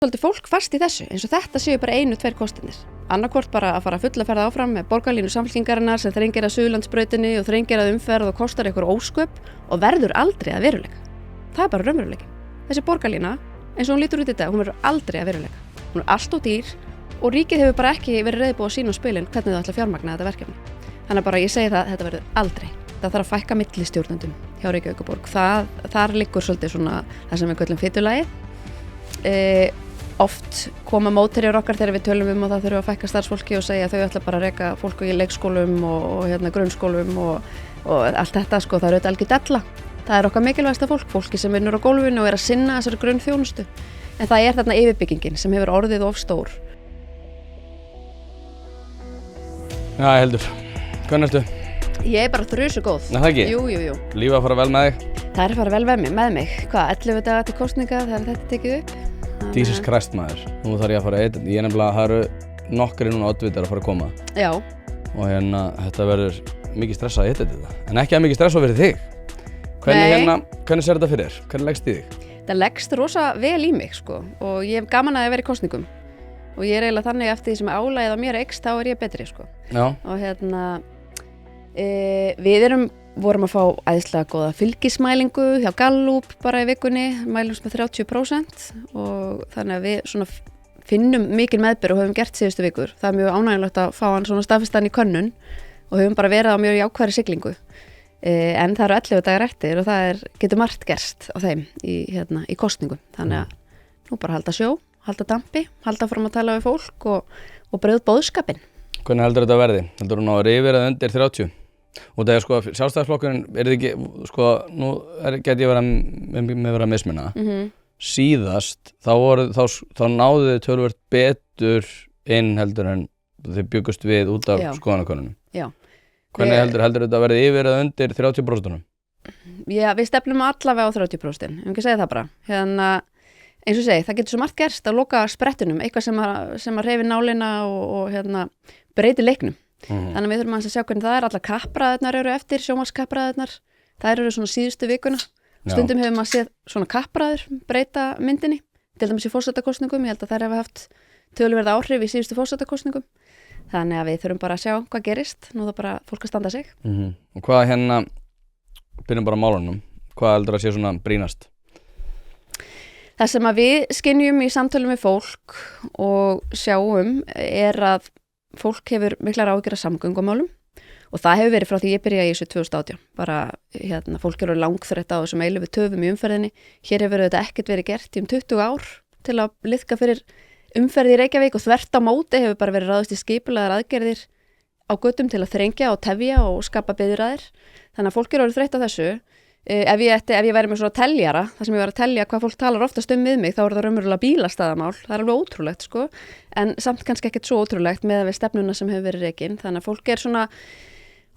svolítið fólk fast í þessu, eins og þetta séu bara 1-2 kostirnir. Annarkvort bara að fara fulla ferða áfram með borgarlínu Samfylkingarinnar sem þrengir að Suðurlandsbrautinni og þrengir að umferð og kostar ykkur ósköp og verður aldrei að veruleika. Það er bara raunveruleiki. Þessi borgarlína, eins og hún lítur út í dag, hún verður aldrei að veruleika. Hún er allt of dýr og ríkið hefur bara ekki verið reiðbúið að sína á spilin hvernig þau ætla að fjármagna þetta verkefni. Þannig að bara ég segi það, þetta verður aldrei. Það þarf að fækka millistjórnendum hjá Reykjavíkurborg. Þar liggur svolítið svona það sem við köllum fitulagið. Oft koma mótherjar okkar þegar við tölum og það þurfa að fækka starfsfólki og segja að þau ætla bara að reka fólk í leikskólum og grunnskólum og allt þetta sko, það er auðvitað algjör della. Það er okkar mikilvægasta fólki sem vinnur á gólfinu og er að sinna þessari grunnþjónustu. En það er þarna yfirbyggingin sem hefur orðið of stór. Já, ég heldur. Hvernig ertu? Ég er bara þrusu góð. Nei, það ekki? Jú. Lífið að fara vel með þig? Það er að fara vel með mig. Hvað, 11 daga til kosninga þegar þetta tekið upp? Jesus Christ maður. Nú þarf ég að fara að eitthvað. Ég er nefnilega, það eru nokkri núna oddvitar að fara að koma. Já. Og þetta verður mikið stress að hitta þetta. En ekki að mikið stress að vera þig. Hvernig sér þetta fyrir þér? Hvernig leggst í þig? Það leggst rosa vel í mig, sko. Og ég hef gaman að vera í kosningum. Og ég er eiginlega þannig eftir því sem álagið á mér eykst, þá er ég betri, sko. Já. Og við vorum að fá æðislega góða fylgismælingu hjá Gallup bara í vikunni, mælumst með 30% og þannig að við svona finnum mikil meðbyr og höfum gert síðustu vikur. Það er mjög ánægilegt að fá hann svona staðfestan í könnun og höfum bara verið á mjög jákvæðri siglingu. En það eru 11 dagar eftir og það getur margt gerst á þeim í kosningu. Þannig að nú bara halda sjó, halda dampi, halda fram að tala við fólk og brauð boðskapinn. Hvernig heldur þetta verði? Heldur þú náður yfir eða undir 30? Og það sko, sjálfstæðisflokkurinn þið ekki, sko, nú geti ég verið að mismuna. Síðast, þá náðu þið töluvert betur inn heldur en þið byggust við út af skoðanakönnunum. Já. Hvernig heldur þetta verði yfir eða undir 30%? Já, við stefnum allavega á 30%, ég ekki segja það bara. Eins og segi, það getur svo margt gerst að loka sprettunum, eitthvað sem að hreyfi nálina og breyti leiknum. Þannig að við þurfum að sjá hvernig það er. Allar kappræðurnar eru eftir, sjónvarpskappræðurnar. Þær eru svona síðustu vikuna. Stundum hefur maður séð svona kappræður breyta myndinni. Til dæmis í forsetakosningum. Ég held að þær hafa haft töluverð áhrif í síðustu forsetakosningum. Þannig að við þurfum bara að sjá hvað gerist. Nú það bara fólk að standa sig. Og hvað byrjum bara á málunum. Hvað heldur að sé svona brýnast? Það sem að við skynjum í samtölum við fólk og sjáum er að fólk hefur miklar áhyggjur af samgöngumálum og það hefur verið frá því ég byrjaði í þessu 2018. Bara fólk eru langþreytt á þessum eilífu töfum í umferðinni. Hér hefur þetta ekkert verið gert í 20 ár til að liðka fyrir umferð í Reykjavík og þvert á móti hefur bara verið ráðist í skipulagðar aðgerðir á götum til að þrengja og tefja og skapa biðraðir. Þannig að fólk eru orðið þreytt á þessu. Ef ég væri með svona teljara, það sem ég var að telja hvað fólk talar oftast við mig, þá er það raunverulega bílastæðamál. Það er alveg ótrúlegt, sko, en samt kannski ekkert svo ótrúlegt með við stefnuna sem hefur verið rekin. Þannig að fólk er svona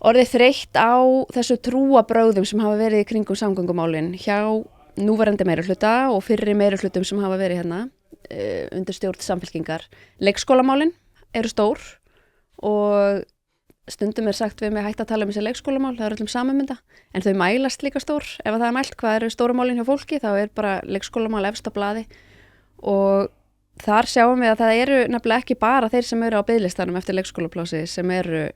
orðið þreytt á þessu trúabrögðum sem hafa verið í kringum samgöngumálin hjá núverandi meirihluta og fyrri meirihlutum sem hafa verið undir stjórn Samfylkingar. Leikskólamálin eru stór og stundum sagt við mig hægt að tala um þessi leikskólamál, það er öllum samumynda, en þau mælast líka stór. Ef það er mælt hvað eru stóru málin hjá fólki, þá er bara leikskólamál efst á blaði og þar sjáum við að það eru nefnilega ekki bara þeir sem eru á biðlistanum eftir leikskólaplási sem eru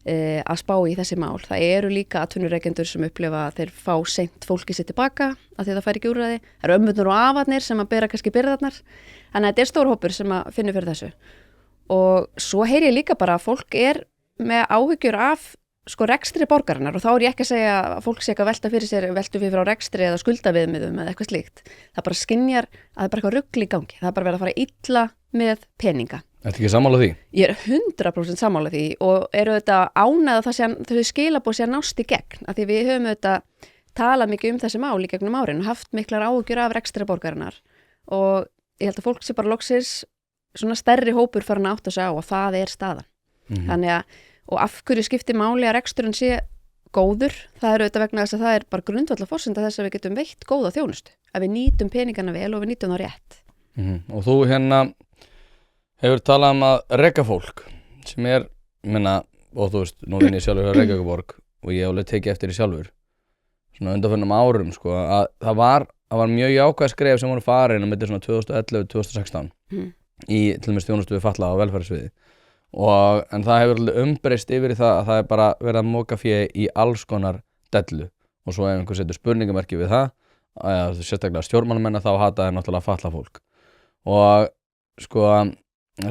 að spá í þessi mál. Það eru líka atvinnurekendur sem upplifa að þeir fá seint fólki sitt tilbaka af því það fær ekki úrræði. Það eru ömmurnar og afarnir sem að bera kannski byrðarnar. Þannig að þetta er stór hópur sem að finnur fyrir þessu. Og svo heyri ég líka bara að fólk er með áhyggjur af rekstri borgarinnar og þá er ég ekki að segja að fólk sé ekki að veltu fyrir á rekstri eða skuldaviðmiðum eða eitthvað slíkt. Það bara skynjar að það er bara eitthvað rugl í gangi. Það er bara verið að fara illa með peninga. Ertu ekki sammála því? Ég er 100% sammála því og eru þetta ánægð að þau skilaboð sé að nást í gegn. Af því við höfum þetta talað mikið um þessi mál í gegnum árin og haft miklar áhyggjur af rekstri borgarinnar og ég held að fólk sé bara loksins svona stærri hópur farin að átta sig á að það er staðan. Þannig að, og af hverju skiptir máli að reksturinn sé góður, það er auðvitað vegna þess að það er bara grundvallar forsenda þess að við getum veitt góða þjónustu, að við nýtum peningana vel og við nýtum það rétt. Og þú hefur talað um að reka fólk sem og þú veist, nú vinn ég sjálfur hjá Reykjavíkurborg og ég alveg tekið eftir því sjálfur svona undanförnum árum, sko, að það var það var mjög jákvæð skref sem voru farin á milli svona 2011-2016 í til dæmis þjónustu við fatlaða á velferðarsviði en það hefur alveg umbreyst yfir í það að það er bara verið að moka fé í alls konar dellu og svo ef einhver setur spurningamerki við það sérstaklega stjórnmálamenn þá hata þeir náttúrulega fatlað fólk og sko það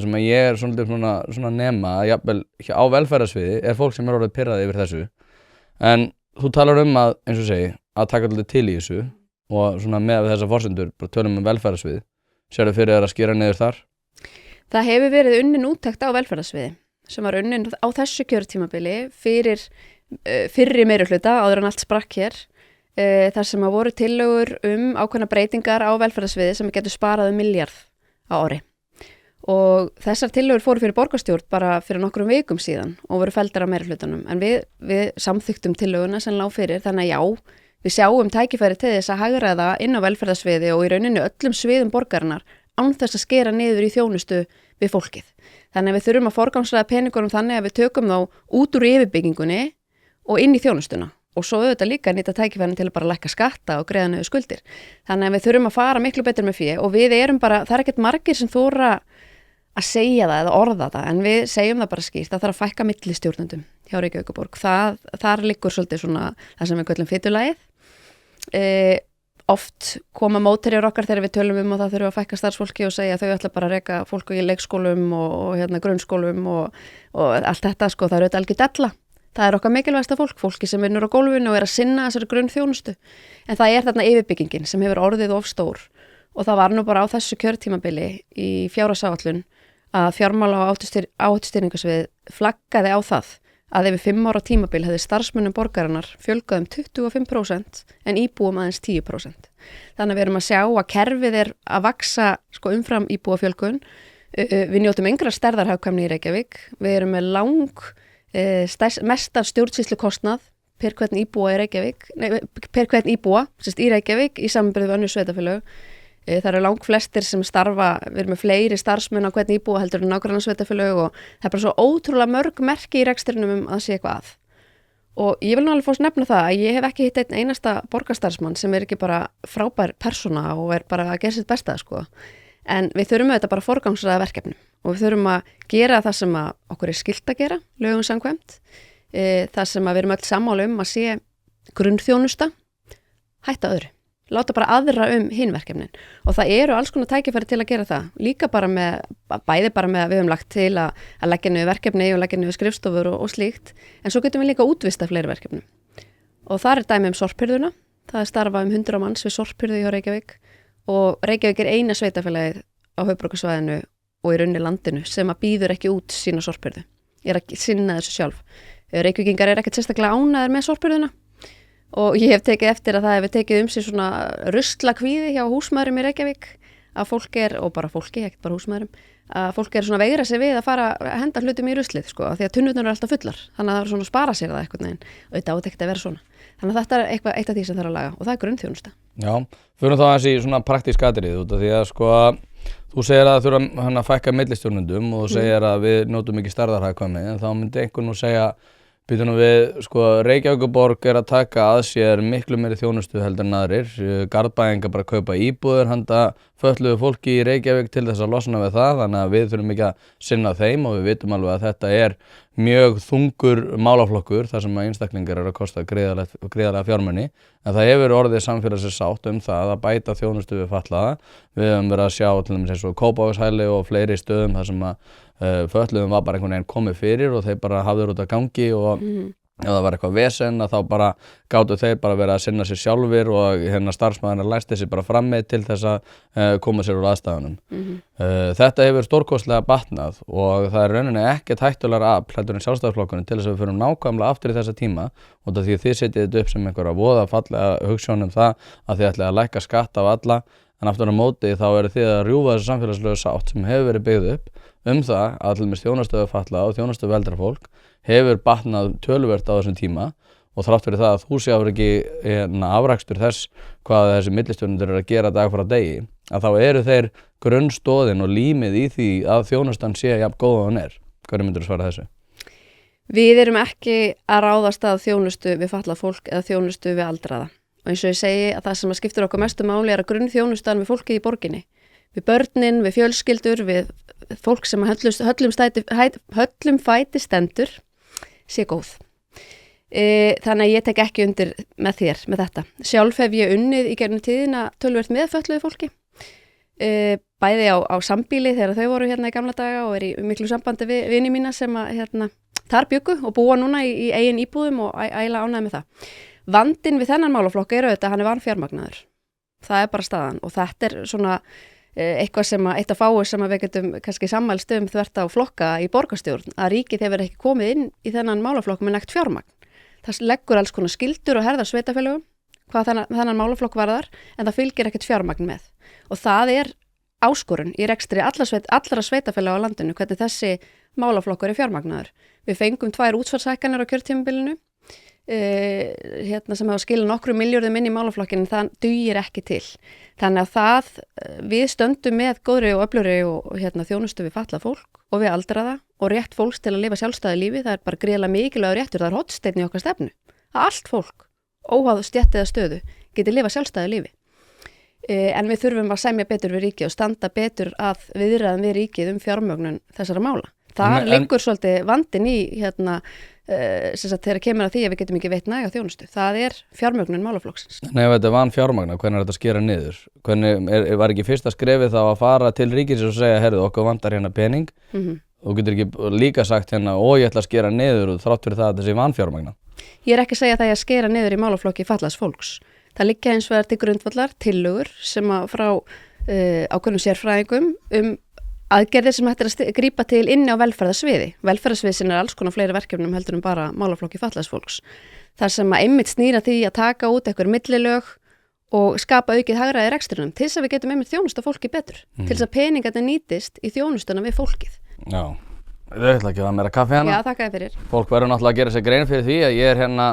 sem ég er svona nema jafnvel á velferðarsviði er fólk sem er orðið pirrað yfir þessu en þú talar að eins og segi að taka alltaf til í þessu og svona með þessar forsendur bara tölum velferðarsvið sérðu fyrir að skera niður þar? Það hefur verið unnin úttekt á velferðarsviði sem var unnin á þessu kjörtímabili fyrir fyrri meirihluta áður en allt sprakk hér þar sem voru tillögur ákveðnar breytingar á velferðarsviði sem getur sparað milljarð á ári og þessar tillögur fóru fyrir borgarstjórn bara fyrir nokkrum vikum síðan og voru felldar á meirihlutanum en við samþyktum tillöguna sem lá fyrir þannig að já, við sjáum tækifæri til þess að hagræða inn á velferðarsviði og í rauninni öllum sviðum borgarinnar án þess að skera niður í þjónustu við fólkið. Þannig að við þurfum að forgangsraða peningunum þannig að við tökum þá út úr yfirbyggingunni og inn í þjónustuna og svo auðvitað líka nýta tækifærin til að bara lækka skatta og greiða niður skuldir. Þannig að við þurfum að fara miklu betur með fé og við erum bara, það er ekkert margir sem þora að segja það eða orða það en við segjum það bara skýrt að það þarf að fækka millistjórnendum hjá Reykjavíkurborg. Þar liggur svolítið svona það sem við köllum fitulagið. Oft koma mótherjar okkar þegar við tölum að það þurfa að fækka starfsfólki og segja að þau ætla bara að reka fólk í leikskólum og grunnskólum og allt þetta sko, það auðvitað algjör della. Það okkar mikilvægasta fólki sem vinnur á gólfinu og að sinna þessari grunnþjónustu. En það þarna yfirbyggingin sem hefur orðið of stór og það var nú bara á þessu kjörtímabili í fjárhagsáætlun að fjármála og áhættustýringarsvið flaggaði á það að yfir 5 ára tímabil hefði starfsmönnum borgarinnar fjölgað 25% en íbúum aðeins 10%. Þannig að við erum að sjá að kerfið að vaksa sko, umfram íbúafjölgun. Við njótum engra stærðarhagkvæmni í Reykjavík. Við erum með mesta stjórnsýslukostnað per hvern íbúa í Reykjavík í samanburði við önnur sveitarfélög. Það eru langflestir sem starfa, við erum með fleiri starfsmenn á hvern íbúa heldur en nágrannasveitarfélög og það er bara svo ótrúlega mörg merki í rekstrinum að sé eitthvað að. Og ég vil nú alveg fórst nefna það að ég hef ekki hitt einn einasta borgarstarfsmann sem ekki bara frábær persóna og bara að gera sitt besta sko. En við þurfum auðvitað bara að forgangsraða verkefnum og við þurfum að gera það sem að okkur er skylt að gera, lögum samkvæmt, það sem að við erum öll sammála að sé grunnþjónusta, hætta öðru. Láta bara aðra hinn verkefnin og það eru alls konar tækifæri til að gera það líka bara bæði bara með að við höfum lagt til að leggja niður verkefni og leggja niður skrifstofur og slíkt en svo getum við líka útvista fleiri verkefnum og það er dæmi sorphirðuna, það er starfa 100 manns við sorphirðu hjá Reykjavík og Reykjavík er eina sveitarfélagið á höfuðborgarsvæðinu og í rauninni landinu sem að býður ekki út sína sorphirðu, að sinna þessu sjálf. Reykvíkingar ekkert sérstaklega ánægðir með sorphirðuna og ég hef tekið eftir að það hefur tekið sig svona ruslakvíði hjá húsmæðurum í Reykjavík að fólk og bara fólki, ekkert bara húsmæðurum, að fólk svona veigra sig við að fara að henda hlutum í ruslið sko, því að tunnurnar eru alltaf fullar, þannig að það er svona að spara sér það eitthvað neginn, auðvitað átt ekkert að vera svona. Þannig að þetta er eitt af því sem þarf að laga og það er grunnþjónusta. Já, fyrir þá aðeins í svona praktísk atriði út af því að sko þú segir að þurfa að fækka millistjórnendum og þú segir að við notum ekki stærðarhagkvæmni en þá myndi einhver nú segja býtum við, sko, Reykjavíkurborg að taka að sér miklu meiri þjónustu heldur en aðrir. Garðbæingar bara kaupa íbúðir handa fötluðu fólki í Reykjavík til þess að losna við það, þannig að við þurfum ekki að sinna þeim og við vitum alveg að þetta er mjög þungur málaflokkur þar sem að einstaklingar að kosta gríðarlega fjármuni, en það hefur orðið samfélagsins sátt það að bæta þjónustu við fatlaða. Við höfum verið að sjá til dæmis eins og Kópavogshæli og fleiri stöðum þar sem að fötluðum var bara einhvern veginn komið fyrir og þeir bara hafður út að gangi og ef það var eitthvað vesen að þá bara gátu þeir bara verið að sinna sér sjálfir og starfsmaðurinn læsti sér bara frammi til þess að koma sér úr aðstæðunum. Þetta hefur stórkostlega batnað og það er rauninni ekkert hættulegra afl heldur en Sjálfstæðisflokkurinn til þess að við förum nákvæmlega aftur í þessa tíma og það því þið setjið þetta upp sem einhverja voða fallega hugsjón það að þið ætlið að lækka skatt af alla en aftur á móti þá eru þið að rjúfa þessu samfélagslegu sátt sem hefur verið byggð upp það að til dæmis þjónustu við fatlaða og þjónustu við eldra fólk hefur batnað töluvert á þessum tíma og þrátt fyrir það að þú séu ekki afrakstur þess hvað þessi millistjórnendur eru að gera dag frá degi að þá eru þeir grunnstoðin og límið í því að þjónustan sé jafn góð og hún er. Hverju myndirðu svara þessu? Við erum ekki að ráðast að þjónustu við fatlað fólk eða þjónustu við aldraða og eins og ég segi að það sem að skiptir okkur mestu máli að grunnþjónustan við fólkið í borginni, við börnin, við fjölskyldur, við fólk sem höllum fæti stendur sé góð. Þannig að ég tek ekki undir með þér með þetta. Sjálf hef ég unnið í gegnum tíðina töluvert með fötluðu fólki, bæði á sambýli þegar þau voru hérna í gamla daga og í miklu sambandi við vini mína sem að þar bjuggu og búa núna í eigin íbúðum og ægilega ánægð með það. Vandinn við þennan málaflokk auðvitað, hann vanfjármagnaður. Það bara staðan og þetta svona eitthvað sem eitt af fáu sem við getum kannski sammælst þvert á flokka í borgarstjórn, að ríkið hefur ekki komið inn í þennan málaflokk með nægt fjármagn. Það leggur alls konar skyldur og herðar sveitarfélögum hvað þennan málaflokk varðar, en það fylgir ekkert fjármagn með. Og það áskorun í rekstri allra sveitarfélaga á landinu, hvernig þessi málaflokkur fjármagnaður. Við fengum 2 útsvarshækkanir á kjörtímabilinu sem hafa skilað nokkrum milljörðum inn í málaflokkinn, það dugir ekki til. Þannig að við stöndum með góðri og öflugri og þjónustu við fatlað fólk og við aldraða og rétt fólks til að lifa sjálfstæðu lífi, það bara gríðarlega mikilvægur réttur, það hornsteinn í okkar stefnu. Að allt fólk, óháð stétt eða stöðu, geti lifa sjálfstæðu lífi. En við þurfum að semja betur við ríkið og standa betur að viðræðum við ríkið fjármögnun þessara mála. Það liggur svolítið vandinn í þegar kemur að því að við getum ekki veitt næga þjónustu. Það fjármögnun málaflokksins. En ef þetta vanfjármagna, hvernig þetta skera niður? Hvernig var ekki fyrsta skrefið þá að fara til ríkisins og segja, heyrðu, okkur vantar hérna pening og getur ekki líka sagt hérna, ég ætla að skera niður og þrátt fyrir það að þessi vanfjármagna? Ég ekki að segja það að skera niður í málaflokki fatlaðs fólks. Það liggja hins vegar til grundvallar tillögur sem frá ákveðnum sérfræðingum aðgerðir sem hættir að grípa til inni á velferðarsviði. Velferðarsviðin alls konar fleiri verkefnum heldur bara málaflokki fatlaðs fólks. Þar sem að einmitt snýra því að taka út einhver millilög og skapa aukið hagræði rekstrinum til þess að við getum einmitt þjónusta fólki betur. Til þess að peningarnir nýtist í þjónustuna við fólkið. Já, þau ætla ekki að meira kaffi hana. Já, þakka þér fyrir. Fólk verður náttúrulega að gera sér grein fyrir því að ég hérna,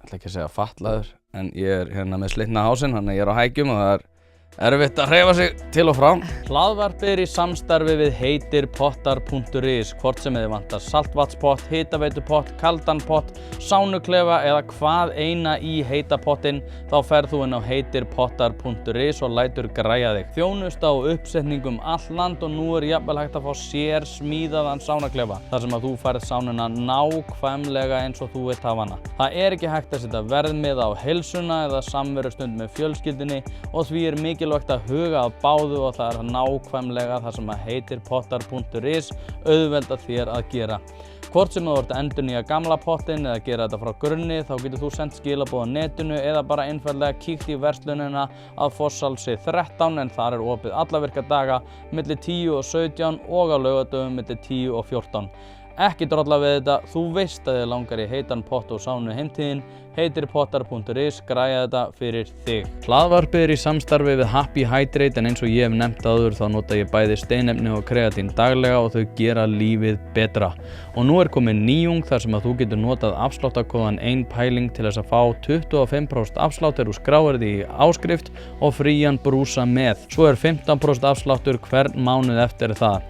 ætla ekki að segja fatlaður, en ég hérna með slitna hásinn, þannig að ég á hækjum og það erfitt að hreyfa sig til og frá. Hlaðvarpið í samstarfi við heitirpottar.is, hvort sem þið vantar saltvatnspott, hitaveitupott, kaldan pott, sánuklefa eða hvað eina í heita pottinn, þá ferð þú inn á heitirpottar.is og lætur græja þig. Þjónusta og uppsetningum all land og nú jafnvel hægt að fá sér smíðaðan sánuklefa, þar sem að þú færð sánuna nákvæmlega eins og þú vilt hafa hana. Það ekki hægt að setja verðmiða á heilsuna eða samverustund með fjölskyldunni og því mikilvægt að huga að báðu og það nákvæmlega það sem að heitirpottar.is auðvelda þér að gera. Hvort sem þú ert að endurnýja gamla pottinn eða gera þetta frá grunni, þá getur þú sendt skilaboð á netinu eða bara einfaldlega kíkt í verslunina að Fossalsi 13 en þar opið alla virka daga milli 10 og 17 og á laugardögum milli 10 og 14. Ekki drolla við þetta, þú veist að þið langar í heitan pott og sánu heimtíðin, heitirpottar.is græja þetta fyrir þig. Hlaðvarpið í samstarfi við Happy Hydrate en eins og ég hef nefnt áður þá nota ég bæði steinefni og kreatín daglega og þau gera lífið betra. Og nú komin nýjung þar sem að þú getur notað afsláttarkóðan 1pæling til þess að fá 25% afslátt þú skráir því í áskrift og frían brúsa með. Svo 15% afsláttur hvern mánuð eftir það.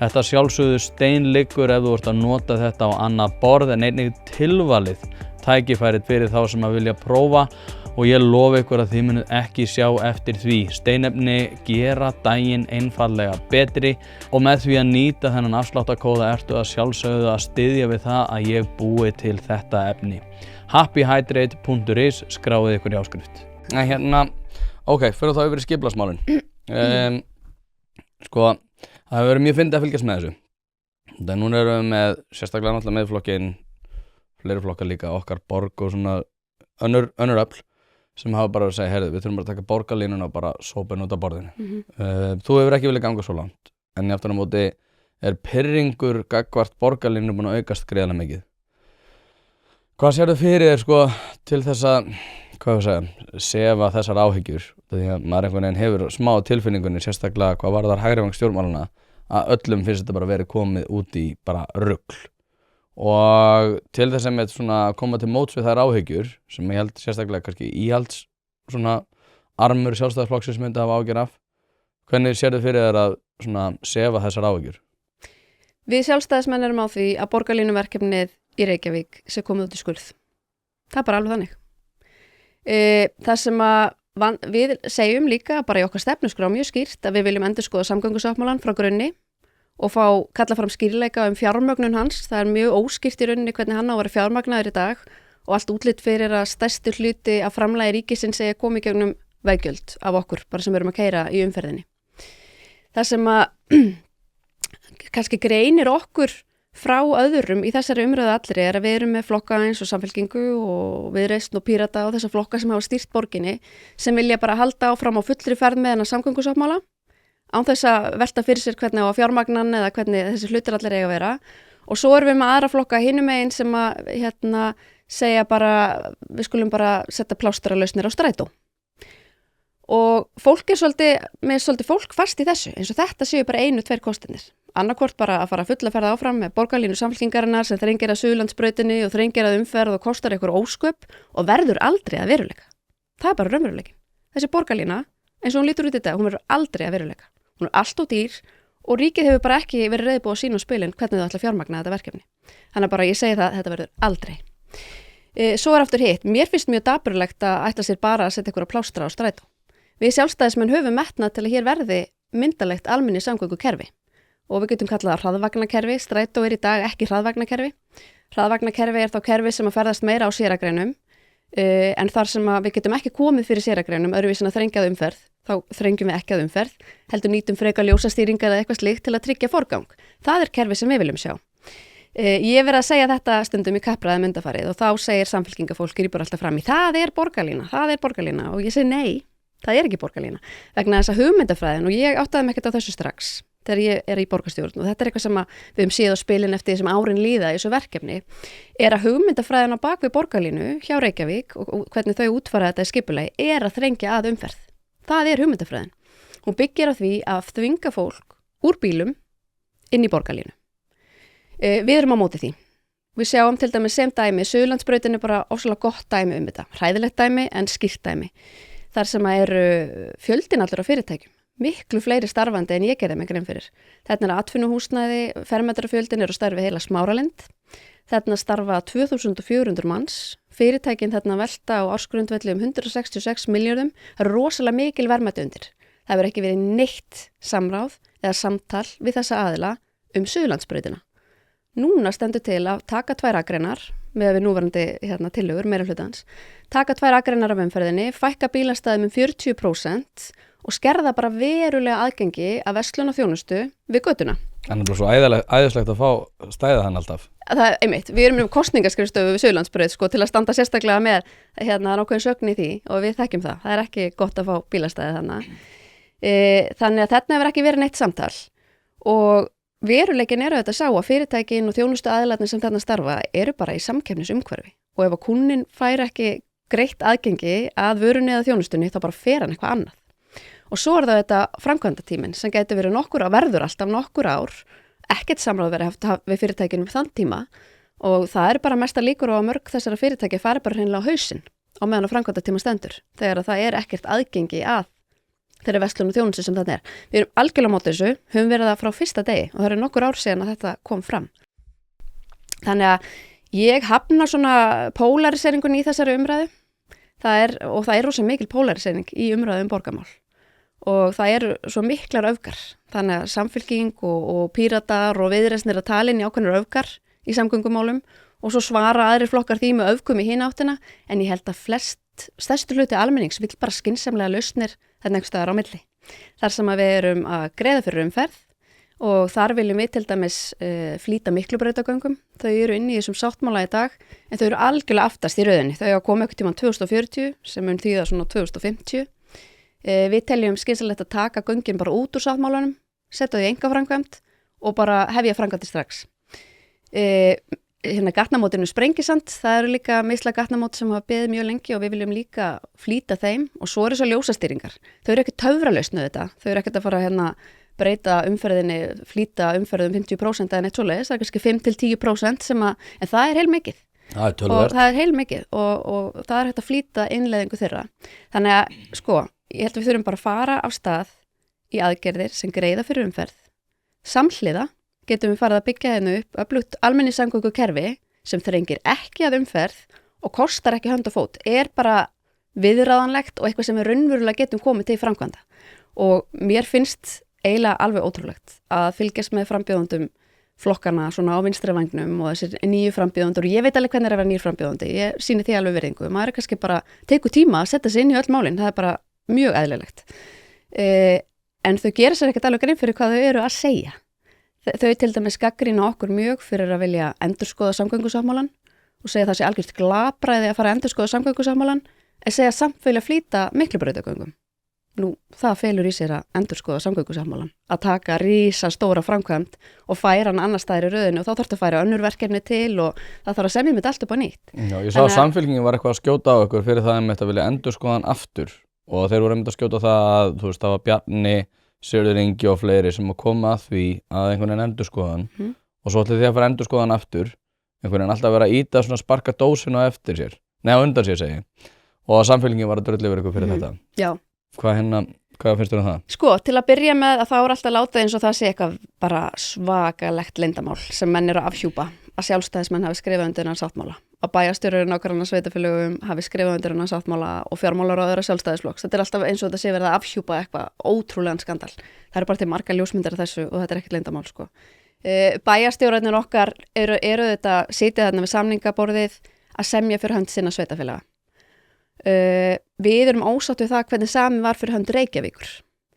Þetta sjálfsögðu steinliggur ef þú ert að nota þetta á annað borð en einnig tilvalið tækifærið fyrir þá sem að vilja prófa og ég lofa ykkur að þið munið ekki sjá eftir því. Steinefni gera daginn einfaldlega betri og með því að nýta þennan afsláttarkóða ertu að sjálfsögðu að styðja við það að ég búi til þetta efni. happyhydrate.is skráið ykkur í áskrift. Fyrir þá yfir í skipulagsmálin. Það hefur verið mjög fyndið að fylgjast með þessu. Þannig núna erum við með sérstaklega náttúrulega meðflokkinn, fleiri flokkar líka, okkar borg og svona önnur öfl sem hafa bara að segja, heyrðu, við þurfum bara að taka borgarlínuna og bara sópa henni út af borðinu. Þú hefur ekki viljað ganga svo langt, en aftur á móti pirringur gagnvart borgarlínu búin að aukast gríðarlega mikið. Hvað sérðu fyrir þér til þess að, sefa þessar áhyggjur? Því að maður einhvern veginn hefur smá tilfinningunni, sérstaklega hvað varðar hægrivæng stjórnmálanna, að öllum finnst þetta bara verið komið út í bara rugl. Og til þess að koma til móts við þær áhyggjur, sem ég held sérstaklega kannski íhalds armur sjálfstæðisflokksins myndi hafa áhyggjur af, hvernig sérðu fyrir þér að sefa þessar áhyggjur? Við sjálfstæðismenn erum á því að borgarlínuverkefnið í Reykjavík sé komið út í skurð. Það bara alveg þannig. Það sem að við segjum líka bara í okkar stefnuskrá mjög skýrt að við viljum endurskoða samgöngusáttmálann frá grunni og kalla fram skýrleika fjármögnun hans. Það er mjög óskýrt í rauninni hvernig hann á að vera fjármagnaður í dag og allt útlit fyrir að stærstu hluti af framlagi ríkisins eigi að koma í gegnum veggjöld af okkur, bara sem við erum að keyra í umferðinni. Það sem að kannski greinir okkur frá öðrum í þessari umræðu allri að við erum með flokka eins og Samfylkingu og Viðreisn og Pírata og þessar flokka sem hafa stýrt borginni sem vilja bara halda áfram á fullri ferð með hennar samgöngusáttmála án þess að velta fyrir sér hvernig á fjármagnan eða hvernig þessi hlutir allir eiga að vera og svo erum við með aðra flokka hinum megin sem að segja bara við skulum bara setja plásturalausnir á strætó og fólk með svolítið fólk fast í þessu eins og þetta séu bara 1-2 kostirnir annarkvort bara að fara fulla ferða áfram með borgarlínu Samfylkingarinnar sem þrengir að Suðurlandsbrautinni og þrengir að umferð og kostar einhver ósköp og verður aldrei að veruleika. Það er bara raunveruleikin. Þessi borgarlína, eins og hún lítur út í þetta, hún verður aldrei að veruleika. Hún er allt of dýr og ríkið hefur bara ekki verið reiðbúið að sína á spilin hvernig þau ætla að fjármagna þetta verkefni. Þannig bara ég segi það, þetta verður aldrei. Svo er aftur hitt, mér finnst mjög dapurlegt að ætla sér bara að setja einhverja plástra á strætó. Við sjálfstæðismenn höfum metnað til að hér verði myndalegt almenni samgöngukerfi og við getum kallað það hraðvagnakerfi, strætó er í dag ekki hraðvagnakerfi. Hraðvagnakerfi er þá kerfi sem að ferðast meira á séragreinum en þar sem að við getum ekki komið fyrir séragreinum öðruvísin að þrengja að umferð, þá þrengjum við ekki að umferð, heldur nýtum frekar ljósastýringar eða eitthvað slíkt til að tryggja forgang. Það er kerfi sem við viljum sjá. Ég verið að segja þetta stundum í kappræði myndafarið og þá segir Samfylkingafólk grípur alltaf fram í það er borgarlína og ég segi nei, það er ekki borgarlína vegna þess að hugmyndafræðin og ég áttaði mig ekkert á þessu strax þegar ég er í borgarstjórn og þetta er eitthvað sem við höfum séð á spilin eftir því sem árin líða í þessu verkefni er að hugmyndafræðin á bak við borgarlínu hjá Reykjavík og hvernig þau útfara þetta í skipulagi er að þrengja að umferð. Það er hugmyndafræðin. Hún byggir á því að þvinga fólk úr bílum inn í borgarlínu. Við erum á móti því. Við sjáum til dæmis sem dæmi, Suðurlandsbrautin er bara ofsalega gott dæmi þetta. Hræðilegt dæmi en skýrt dæmi. Þar sem eru fjöldin allur á fyrirtækjum. Miklu fleiri starfandi en ég gerði mig grein fyrir. Þarna er atvinnuhúsnæði, fermetrafjöldin eru stærri við heila Smáralind. Þarna starfa 2400 manns. Fyrirtækin þarna velta á ársgrundvelli 166 milljörðum. Það eru rosalega mikil verðmæti undir. Það hefur ekki verið neitt samráð eða samtal við þessa aðila Suðurlandsbrautina. Núna stendur til að taka 2 akreinar með við núverandi tillögur meira hlutans. Taka 2 akreinar af umferðinni, fækka bílastæðum 40% og skerða bara verulega aðgengi af verslun og þjónustu við götuna. Þannig að það er svo æðislegt að fá stæða hann alltaf. Það er einmitt, við erum með kosningaskrifstofu við Suðurlandsbraut til að standa sérstaklega með ákveðin sögn í því og við þekkjum það. Það er ekki gott að fá bílastæði þannig. Þannig að þetta hefur ekki verið neitt samtal og veruleikin eru þetta að sjá að fyrirtækin og þjónustu aðilarnir sem þarna starfa eru bara í samkeppnisumhverfi og ef að kúnnin fær ekki greitt aðgengi að vörunni eða þjónustunni þá bara fer hann eitthvað annað. Og svo er það þetta framkvæmdatíminn sem gæti verið verður alltaf nokkur ár, ekkert samráð verið haft við fyrirtækinu þann tíma og það er bara mesta líkur á að mörg þessara fyrirtæki fari bara hreinlega á hausinn á meðan á framkvæmdatíma stendur þegar það er ekkert aðgengi að þeirri verslun og þjónustu sem þetta er. Við erum algjörlega á móti þessu, höfum verið það frá fyrsta degi og það eru nokkur ár síðan að þetta kom fram. Þannig að ég hafna svona polariseringun í þessari umræðu. Það er rosa mikil polarisering í umræðu borgarmál og það eru svo miklar öfgar. Þannig að Samfylking og Píratar og Viðreisn að tala inn í ákveðnar öfgar í samgöngumálum og svo svara aðrir flokkar því með öfgum í hina áttina en ég held að stærstu hluti almennings vill bara skynsamlega lausnir þetta einhvers staðar á milli. Þar sem að við erum að greiða fyrir umferð og þar viljum við til dæmis flýta Miklubrautagöngum. Þau eru inni í þessum sáttmála í dag en þau eru algjörlega aftast í röðinni. Þau hafa komið einhvern tímann 2040 sem mun þýða svona 2050. Við teljum skynsamlegt að taka göngin bara út úr sáttmálanum, setja þau í einkaframkvæmd og bara hefja framkvæmdir strax. Gatnamótinu Sprengisand, það eru líka misla gatnamót sem hafa beðið mjög lengi og við viljum líka flýta þeim og svo eru svo ljósastýringar. Þau eru ekki töfralausn þetta, þau eru ekkert að fara breyta umferðinni, flýta umferðum 50% eða neitt svoleiðis, það er kannski 5-10% en það er heilmikið. Það er töluvert. Og það er heilmikið og það er hægt að flýta innleiðingu þeirra. Þannig að ég held að við þurfum bara að fara af stað í aðgerðir sem greiða fyrir umferð. Samhliða getum við farið að byggja hennu upp öflugt almenningssamgöngukerfi sem þrengir ekki að umferð og kostar ekki hönd og fót, er bara viðráðanlegt og eitthvað sem við raunverulega getum komið til framkvæmda. Og mér finnst eiginlega alveg ótrúlegt að fylgjast með frambjóðundum flokkana svona á vinstri vangnum og þessir nýju frambjóðundur og ég veit alveg hvernig er að vera nýju frambjóðundi, ég sýni því alveg virðingu. Maður kannski bara tekur tíma að setja sig inn í öll málin, það er bara mjög eðlilegt. En þau gera sér ekkert alveg grein fyrir hvað þau eru að segja. Þau til dæmis gagnrýna okkur mjög fyrir að vilja endurskoða samgöngusáttmálann og segja það sé algjört glapræði að fara að endurskoða samgöngusáttmálann en segja samt vilja flýta Miklubrautargöngum. Nú, það felur í sér að endurskoða samgöngusáttmálann, að taka risastóra framkvæmd og færa hann annars staðar í röðinu og þá þarf að færa önnur verkefni til og það þarf að semja með allt upp á nýtt. Já, ég sá að Samfylkingin var eitthvað að skjóta á okkur fyrir það að vilja endurskoða hann aftur og þeir voru að skjóta það að, þú veist, það var Bjarni, Sigurður Ingi og fleiri sem að koma að því að einhvern veginn endurskoða hann og svo ætli því að fara endurskoða hann aftur, einhvern veginn alltaf að vera að íta svona sparka dósinu á eftir sér, nei á undan sér segi og að Samfylkingin var að drullu yfir ykkur fyrir þetta. Já. Hvað finnst þér um það? Sko, til að byrja með að þá er alltaf látað eins og það sé eitthvað bara svakalegt leyndarmál sem menn eru að afhjúpa að sjálfstæðismenn hafi skrifað undir þennan sáttmála, að bæjarstjórar nágranna sveitarfélögum hafi skrifað undir þennan sáttmála og fjármálaráður sjálfstæðisflokks. Þetta er alltaf eins og þetta sé verið að afhjúpa eitthvað ótrúlegan skandal. Það eru bara til margar ljósmyndir af þessu og þetta er ekkert leyndarmál, sko. Bæjarstjórarnir okkar eru þetta sitja þarna við samningaborðið að semja fyrir hönd sinna sveitarfélaga. Við erum ósátt við það hvernig samið var fyrir hönd Reykjavíkur.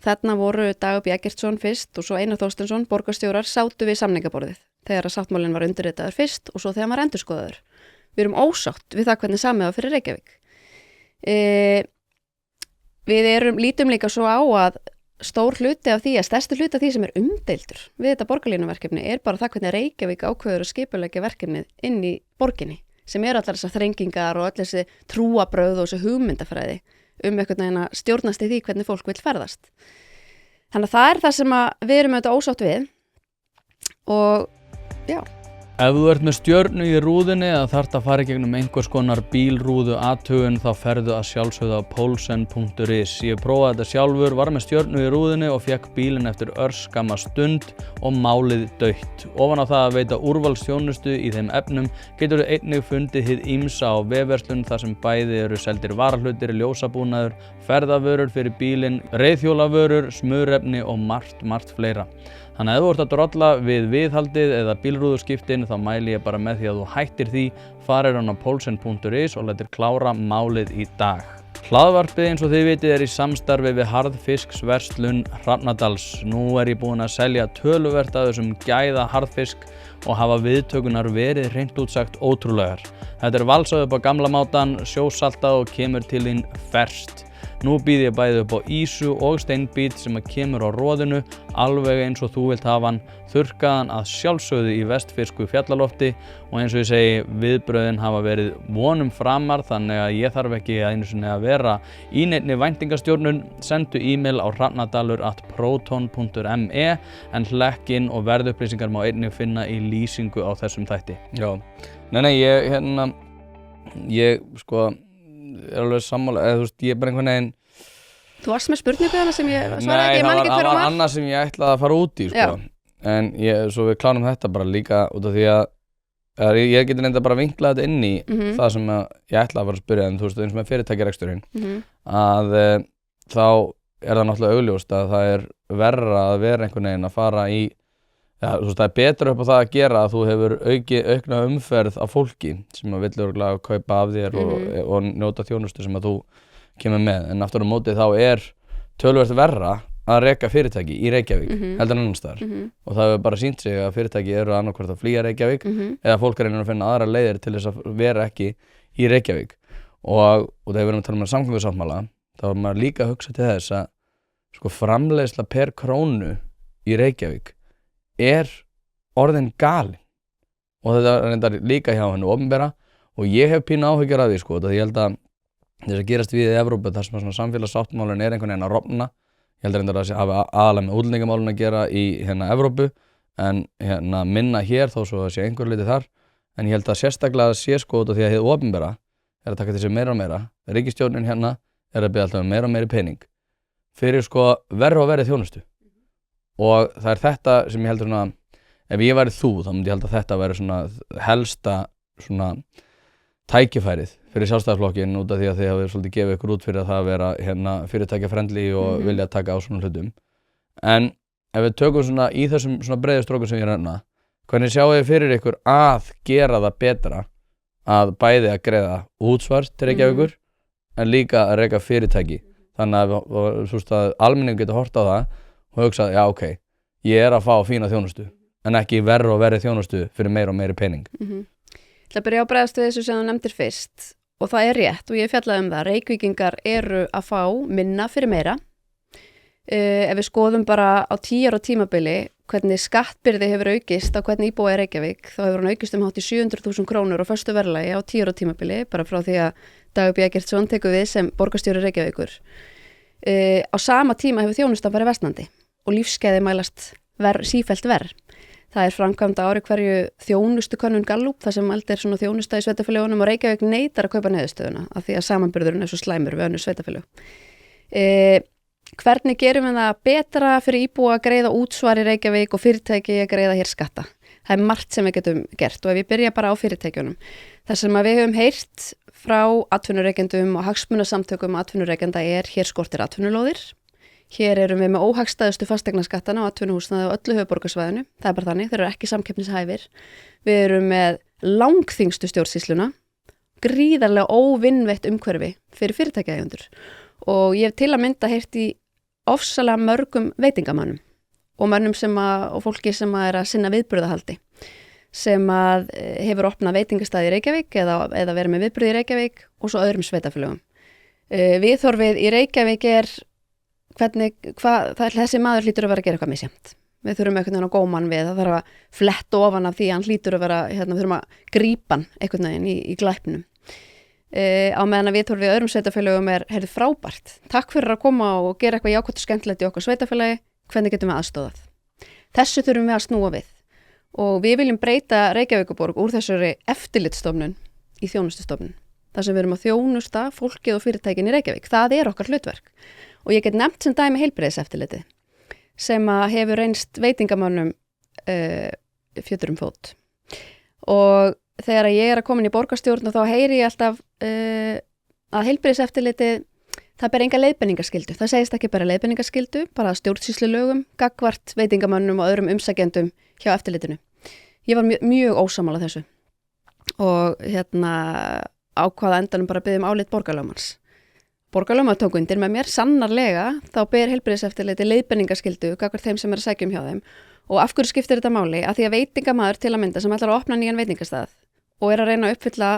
Þarna voru Dagur B. Eggertsson fyrst og svo Einar Þorsteinsson, borgarstjórar, sátu við samningaborðið þegar að sáttmálinn var undirritaður fyrst og svo þegar hann var endurskoðaður. Við erum ósátt við það hvernig samið var fyrir Reykjavík. Við lítum líka svo á að stór hluti af því, að stærsti hluti af því sem er umdeildur við þetta borgarlínuverkefni er bara það hvernig Reykjavík ákveður að skipuleggja verkefnið inn í borginni, sem eru allar þessar þrengingar og allir þessi trúabröð og þessi hugmyndafræði einhvern veginn að stjórnast í því hvernig fólk vill ferðast. Þannig að það er það sem við erum auðvitað ósátt við og já. Ef þú ert með stjörnu í rúðinni eða þarft að fara í gegnum einhvers konar bílrúðu athugun þá ferðu að sjálfsögðu á polsen.is. Ég prófaði þetta sjálfur, var með stjörnu í rúðinni og fekk bílinn eftir örskamma stund og málið dautt. Ofan á það að veita úrvalsþjónustu í þeim efnum getur þú einnig fundið hið ýmsa á vefverslun þar sem bæði eru seldir varahlutir, ljósabúnaður, ferðavörur fyrir bílinn, reiðhjólavörur, smurefni og margt fleira. Þannig að ef þú ert að drolla við viðhaldið eða bílrúðuskiptin þá mæli ég bara með því að þú hættir því, farir á polsen.is og lætir klára málið í dag. Hlaðvarpið eins og þið vitið í samstarfi við harðfisksverslun Hrafnadals. Nú ég búinn að selja töluvert af þessum gæða harðfisk og hafa viðtökunar verið hreint út sagt ótrúlegar. Þetta valsað upp á gamla mátan, sjósaltað og kemur til þín ferskt. Nú býð ég bæði upp á ísu og steinbít sem kemur á roðinu, alveg eins og þú vilt hafa hann, þurrkaðan að sjálfsögðu í vestfirsku fjallalofti og eins og ég segi, viðbröðin hafa verið vonum framar þannig að ég þarf ekki einu sinni að vera í neinni væntingastjórnun. Sendu e-mail á hrafnadalur@proton.me en hlekkin og verðupplýsingar má einnig finna í lýsingu á þessum þætti. Já, ég sko er alveg sammála, eða þú veist, ég er bara einhvern veginn. Þú varst með spurningu þarna sem ég svaraði ekki, ég man ekki Nei, það var annað sem ég ætlaði að fara út í, sko. En svo við klárum þetta bara líka út af því að ég geti reynda bara að vinkla þetta inn í það sem ég ætlaði að fara að spyrja, en þú veist, eins með fyrirtækjareksturinn, að þá er það náttúrulega augljóst að það er verra að vera einhvern veginn að fara í, þú veist, það er betra upp á það að gera að þú hefur aukna umferð af fólki sem að vill örugglega kaupa af þér og njóta þjónustu sem að þú kemur með, en aftur á móti þá er töluvert verra að reka fyrirtæki í Reykjavík heldur en annars staðar og það hefur bara sýnt sig að fyrirtæki eru annarkvort að flýja Reykjavík eða fólk er að finna aðra leiðir til þess að vera ekki í Reykjavík og þegar við erum að tala um samgöngusáttmála þá er maður líka að hugsa til þess að sko framleiðsla per krónu í Reykjavík er orðin galin og þetta er reyndar líka hjá hennu opinbera og ég hef pínu áhyggjur af því sko því ég held að þess að gerast við í Evrópu þar sem svona samfélagssáttmálin er einhvern veginn að rofna. Ég held reyndar að það hafi aðalega með útlendingamálin að gera í Evrópu en minna hér þó svo að sé einhver liti þar en ég held að sérstaklega sé sko út af því að hið opinbera er að taka þessi meira og meira. Ríkisstjórnin er að biðja alltaf meira og meiri pening fyrir sko verri og verri þjónustu og það er þetta sem ég heldur svona ef ég væri þú þá myndi ég held að þetta væri svona helsta svona tækifærið fyrir sjálfstæðisflokkinn út af því að þið hafið svolítið gefið ykkur út fyrir að það að vera fyrirtækja friendly og vilja taka á svona hlutum. En ef við tökum svona í þessum svona breiðu strókum sem ég nefna, hvernig sjáu þið fyrir ykkur að gera það betra að bæði að greiða útsvar til Reykjavíkur en líka að reka fyrirtæki. Þannig að almenningur getur hort á það og hugsað, já ok, ég er að fá fína þjónustu en ekki verri og verri þjónustu fyrir meira og meiri pening. Það byrja á bregðast við þessu sem þú nefndir fyrst og það er rétt og ég fjallaði það. Reykvíkingar eru að fá minna fyrir meira. Ef við skoðum bara á 10 ára tímabili hvernig skattbyrði hefur aukist á hvernig íbúa í Reykjavík, þá hefur hann aukist hátt í 700.000 krónur á föstu verðlagi á 10 ára tímabili, bara frá því að Dagur B. Eggertsson tekur við sem borgarstjóri Reykjavíkur. Á sama tíma hefur þjónustan farið versnandi og lífskeiði mælast sífellt verð. Það er framkvæmd á ári hverju þjónustukönnun Gallup, það sem allt er svona þjónusta í sveitarfélögunum og Reykjavík neitar að kaupa niðurstöðuna af því að samanburðurinn er svo slæmur við önnur sveitarfélög. Hvernig gerum við það betra fyrir íbúa að greiða útsvar í Reykjavík og fyrirtæki að greiða hér skatta? Það er margt sem við getum gert og ef ég byrja bara á fyrirtækjunum. Það sem við höfum heyrt frá atvinnureikendum og hagsmunasamtökum atvinnureikenda er hér skortir atvinnulóðir. Hér erum við með óhagstæðustu fasteignaskattana á atvinnuhúsnæði á öllu höfuðborgarsvæðinu. Það er bara þannig, þeir eru ekki samkeppnishæfir. Við erum með langþyngstu stjórnsýsluna, gríðarlega óvinnveitt umhverfi fyrir fyrirtækjaeigendur. Og ég hef til að mynda heyrt í ofsalega mörgum veitingamönnum og mönnum og fólki sem er að sinna viðburðahaldi sem að hefur opnað veitingastæði í Reykjavík eða verið með viðburði í Reykjavík og svo öðrum sveitafélögum. Viðhorfið í Reykjavík er þessi maður hlýtur að vera að gera eitthvað misjæmt. Við þurfum einhvern veginn að góma hann við, það þarf að fletta ofan af því að hann hlýtur að vera, við þurfum að grípa hann einhvern veginn í glæpnum. Á meðan að viðhorfið öðrum sveitafélögum er frábært. Takk fyrir að koma og gera eitthvað jákvætt og skemmtilegt í okkar sveitafélagi, hvernig getum við aðstóðað? Þessu þurfum við að snúa við og við viljum breyta Reykjavíkurborg úr þessari eftirlitsstofnun í þjónustustofnun. Það sem við erum að þjónusta fólkið og fyrirtækin í Reykjavík, það er okkar hlutverk. Og ég get nefnt sem dæmi heilbrigðiseftirlitið sem að hefur reynst veitingamönnum fjötur fót. Og þegar ég er að koma inn í borgarstjórn og þá heyri ég alltaf að heilbrigðiseftirlitið, það ber enga leiðbeiningaskyldu. Það segist ekki bara leiðbeiningaskyldu, bara stjórnsýslulögum, gagnvart veitingamönnum og öðrum umsækjendum hjá eftirlitinu. Ég var mjög ósammála þessu og ákvaða endanum bara að biðja álit borgarlögmanns. Borgarlögmaður tók undir með mér, sannarlega þá ber heilbrigðiseftirlitið leiðbeiningaskyldu gagnvart þeim sem er að sækja hjá þeim. Og af hverju skiptir þetta máli? Af því að veitingamaður til að mynda sem ætlar að opna nýjan veitingastað og er að reyna að uppfylla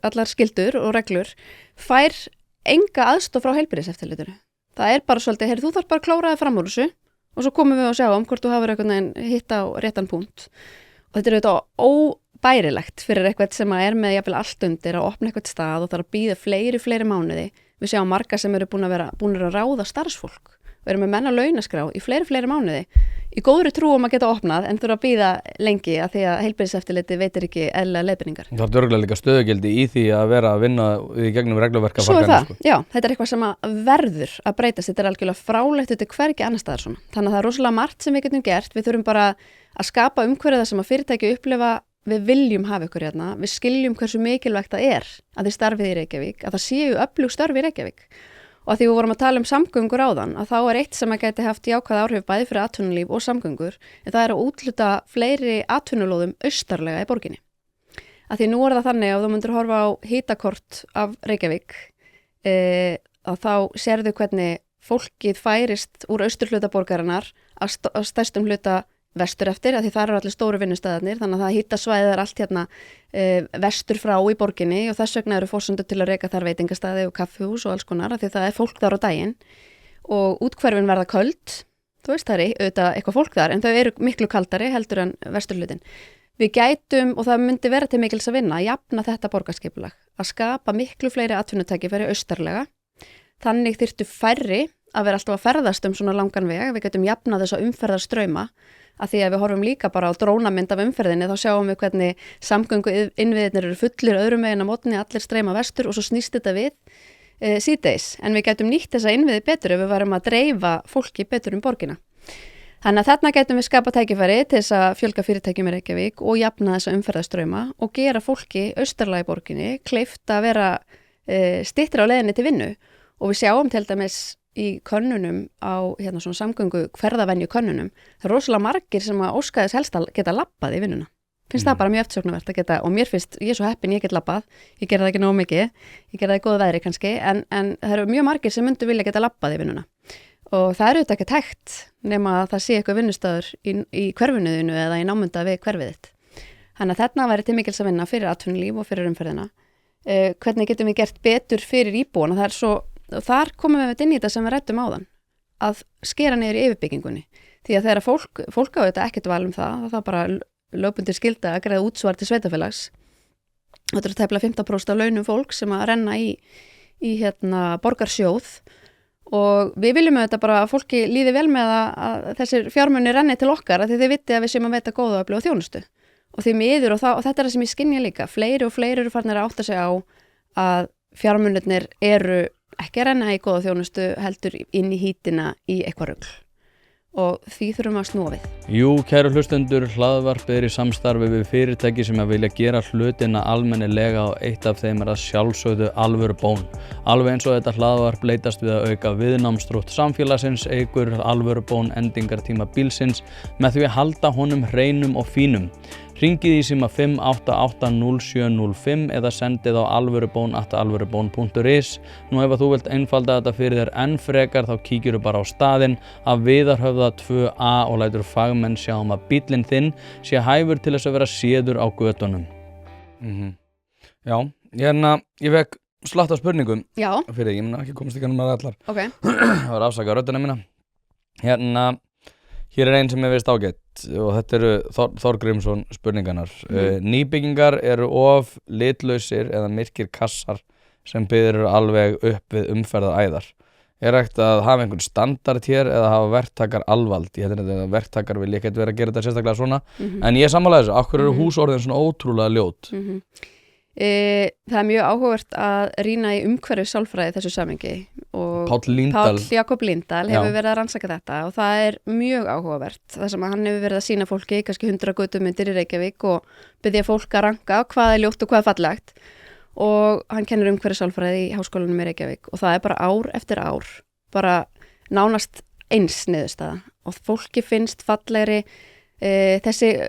allar skyldur og reglur, fær enga aðstoð frá heilbrigðiseftirlitinu. Það er bara svolítið, þú þarf bara að klóra það fram úr þessu og svo komum við að sjá hvort þú hafur einhvern veginn hitt á réttan punkt. Og þetta er auðvitað óbærilegt fyrir eitthvað sem er með jafnvel allt undir að opna eitthvað stað og þarf að bíða fleiri mánuði. Við sjáum marga sem eru búin að ráða starfsfólk og eru með menn á launaskrá í fleiri mánuði í góðri trú að geta opnað en þurfa að bíða lengi af því að heilbrigðiseftirlitið veitir ekki eðlilega leiðbeiningar. Það er örugglega líka stöðugildi í því að vera að vinna í gegnum regluverka. Svo er það, já, þetta er eitthvað sem verður að breytast, þetta er algjörlega frálegt, þetta er hvergi annar staðar svona. Þannig að það er rosalega margt sem við getum gert, við þurfum bara að skapa umhverfið sem að fyrirtæki upplifa við viljum hafa ykkur hérna, við skiljum hversu mikilvægt það er að þið starfið í Reykjavík, að það séu öflug störf í Reykjavík. Og því við vorum að tala samgöngur áðan, að þá er eitt sem að geti haft jákvæð áhrif bæði fyrir atvinnulíf og samgöngur, en það er að útluta fleiri atvinnulóðum austarlega í borginni. Að því nú er það þannig að þú myndir horfa á hitakort af Reykjavík, að þá sérðu hvernig fólkið færist úr austurhluta borgarinnar að stærstum hluta vestur eftir, að því það eru allir stóru vinnustæðarnir, þannig að það hitasvæðið allt hérna vestur frá í borginni og þess vegna eru forsendur til að reka þar veitingastæði og kaffihús og alls konar, af því það er fólk þar á daginn og útkverfin verða köld, þú veist það er auðvitað eitthvað fólk þar, en þau eru miklu kaldari heldur en vesturhlutin. Við gætum, og það myndi vera til mikils að vinna, að jafna þetta borgarskipulag, að skapa miklu fleiri atvinnutækifæri austarlega, þannig þyrftu færri að vera alltaf að ferðast svona langan veg, við getum jafnað þessa umferðarstrauma, að því að við horfum líka bara á drónamynd af umferðinni, þá sjáum við hvernig samgöngu innviðirnir eru fullir öðrum megin á mótni, allir streyma vestur og svo snýst þetta við síðdegis. En við gætum nýtt þessa innviði betur ef við varum að dreifa fólki betur borgina. Þannig að þarna gætum við skapa tækifæri til þess að fjölga fyrirtækjum í Reykjavík og jafna þessa umferðarstrauma og gera fólki austarlega í borginni kleift að vera styttri á leiðinni til vinnu og við sjáum til dæmis í könnunum á hérna svona samgöngu ferðavenju könnunum, það rosalega margir sem að óskaðis helst að geta labbað í vinnuna. Finnst það bara mjög eftirsóknarvert að geta, og mér finnst, ég er svo heppin, ég get labbað, ég gera það ekki nógu mikið, ég gera það í góðu veðri kannski, en það eru mjög margir sem myndu vilja geta labbað í vinnuna. Og það eru þetta ekki tækt nema að það sé eitthvað vinnustöður í hverfinuðinu eða í námunda við hverfið þitt. Þannig að þarna væri til mikils að vinna fyrir atvinnulíf og fyrir umferðina. Hvernig getum við gert betur fyrir íbúana? Það er svo, þar komum við inn í þetta sem við ræddum áðan, að skera niður í yfirbyggingunni. Því að þegar fólk á þetta ekkert val það bara lögbundir skylda að greiða útsvar til sveitafélags. Þetta er tæplega 15% af launum fólk sem að renna í hérna borgarsjóð og við viljum auðvitað bara að fólki líði vel með að þessir fjármunir renni til okkar að þið viti að við séum að veita góða og öfluga þjónustu. Og því miður og þetta er það sem ég skynja líka. Fleiri og fleiri eru farnir að átta sig á að fjármunirnir eru ekki að renna í góða þjónustu heldur inn í hítina í eitthvað rugl. Og því þurfum að snúa við. Jú, kæru hlustendur, hlaðvarpið í samstarfi við fyrirtæki sem að vilja gera hlutina almennilega og eitt af þeim að sjálfsögðu alvöru bón. Alveg eins og þetta hlaðvarp leitast við að auka viðnámsþrótt samfélagsins, eykur alvöru bón endingartíma bílsins með því að halda honum hreinum og fínum. Hringið í síma 5880705 eða sendið á alvörubón@alvörubón.is. Nú ef þú vilt einfalda þetta fyrir þér enn frekar þá kíkjuru bara á staðinn af Viðarhöfða 2A og lætur fagmenn sjá að bíllinn þinn sé hæfur til þess að vera séður á götunum. Já, ég vekk slatt af spurningum. Já. Fyrir ég mun ekki komast í kannum að allar. Ok. Það var afsakað röddina mína. Hér er einn sem ég veist ágætt og þetta eru Þorgrímsson spurningarnar. Nýbyggingar eru of litlausir eða myrkir kassar sem byggðir eru alveg upp við umferðaræðar. Er hægt að hafa einhvern standard hér eða hafa verktakar alvald? Ég held að verktakar vil ekkert vera að gera þetta sérstaklega svona. En ég er sammála þessu. Af hverju eru húsorðin svona ótrúlega ljót? Það er mjög áhugavert að rýna í umhverfi sálfræði þessu samhengi og Páll Jakob Líndal hefur verið að rannsaka þetta og það er mjög áhugavert þar sem hann hefur verið að sýna fólki kannski 100 götumyndir í Reykjavík og biðja fólk að ranka hvað er ljótt og hvað er fallegt og hann kennir umhverfi sálfræði í Háskólanum í Reykjavík og það er bara ár eftir ár bara nánast eins niðurstaða og fólki finnst fallegri þessi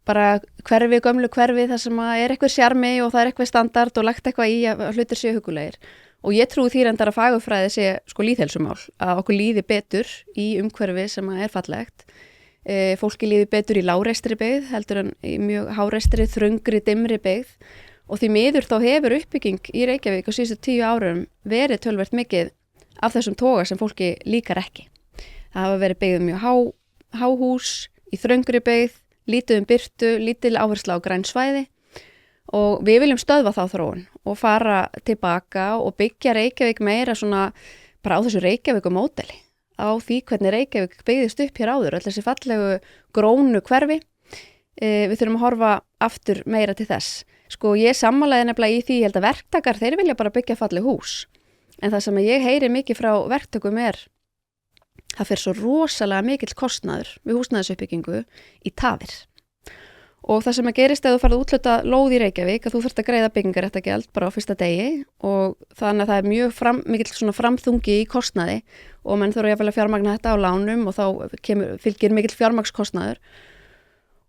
bara gömlu hverfi þar sem er eitthvað sjarmi og það er eitthvað standard og lagt eitthvað í að hlutir séu hugulegir. Og ég trúi því reyndar að fagurfræði sé sko lýðheilsumál, að okkur líði betur í umhverfi sem er fallegt. Fólki líði betur í lágreistri byggð, heldur en í mjög háreistri, þröngri, dimmri byggð. Og því miður þá hefur uppbygging í Reykjavík á síðustu 10 árum verið töluvert mikið af þessum toga sem fólki líkar ekki. Það hafa verið byggð mjög háhús í þröngri byggð, lítið birtu, lítil áhersla á græn svæði og við viljum stöðva þá þróun og fara tilbaka og byggja Reykjavík meira svona bara á þessu Reykjavíkumódeli á því hvernig Reykjavík byggðist upp hér áður, öll þessi fallegu grónu hverfi. Við þurfum að horfa aftur meira til þess. Sko ég sammálaði nefnilega í því, ég held að verktakar þeir vilja bara byggja falleg hús en það sem ég heyri mikið frá verktökum það fer svo rosalega mikill kostnaður við húsnæðisuppbyggingu í tafir. Og það sem að gerist ef þú farið að útluta lóð í Reykjavík að þú þarft að greiða byggingaréttagjald bara á fyrsta degi og þannig að það er mjög mikill svona framþungi í kostnaði og menn þurfa jafnvel að fjármagna þetta á lánum og þá fylgir mikill fjármagnskostnaður.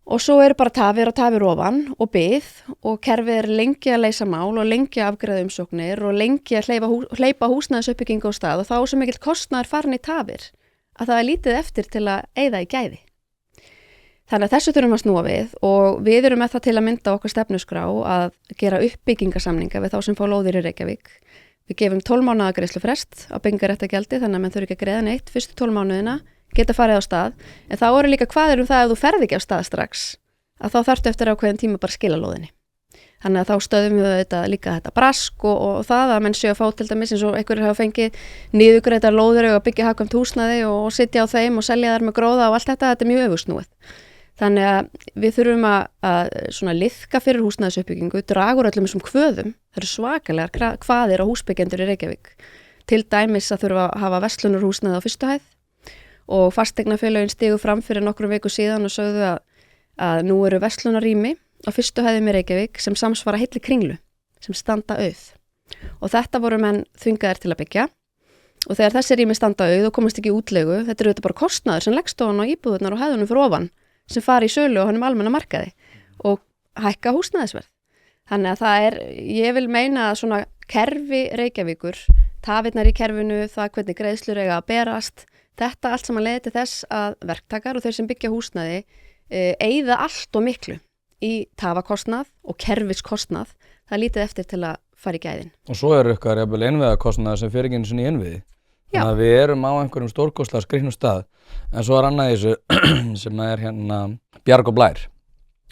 Og svo eru bara tafir og tafir ofan og bið og kerfið er lengi að leysa mál og lengi að afgreiða umsóknir og lengi að hleypa húsnæðisuppbyggingu á stað og þá er svo mikill kostnaður farin í tafir að það er lítið eftir til að eyða í gæði. Þannig að þessu þurfum að snúa við og við erum með það til að mynda okkar stefnusgrá að gera uppbyggingasamninga við þá sem fá lóðir í Reykjavík. Við gefum 12 mánaða greiðslufrest á byggingaréttagjaldi þannig að menn þurfi ekki að greiða neitt fyrstu 12 mánuðina, geta farið á stað. En þá eru líka kvaðir það ef þú ferð ekki á stað strax að þá þarftu eftir ákveðin tíma bara skila lóðinni. Þannig að þá stöðum við líka þetta brask og það að menn séu að fá til dæmis eins og einhverjir hafa fengið niðurgreiddar lóðir og byggja hagkvæmt húsnæði og sitja á þeim og selja þar með gróða og allt þetta er mjög öfugsnúið. Þannig að við þurfum að svona liðka fyrir húsnæðisuppbyggingu, draga úr öllum þessum kvöðum, það eru svakalegar kvaðir á húsbyggjendur í Reykjavík. Til dæmis að þurfa að hafa verslunarhúsnæði á fyrstu hæð og fasteignafélögin stigu fram fyrir nokkrum viku síðan og sögðu að nú eru verslunarrými á fyrstu hæðum í Reykjavík sem samsvara heilli kringlu, sem standa auð. Og þetta voru menn þvingaðir til að byggja og þegar þessi rými standa auð og komast ekki í útleigu, þetta eru þetta bara kostnaður sem leggst ofan á íbúðurnar og hæðunum fyrir ofan sem fari í sölu á honum almenna markaði og hækka húsnæðisverð. Þannig að það ég vil meina að svona kerfi Reykjavíkur, tafirnar í kerfinu, það hvernig greiðslur eiga að berast, þetta allt saman leiði til þess að verktakar og þeir sem byggja húsnæði eyða allt og miklu í tafakostnað og kerfiskostnað. Það lítið eftir til að fara í gæðin. Og svo ykkar jafnvel innviðakostnaðar sem fer ekki einu sinni í innviði. Þannig að við erum á einhverjum stórkostlega skrýtnum stað. En svo annað í þessu sem hérna Bjarg og Blær,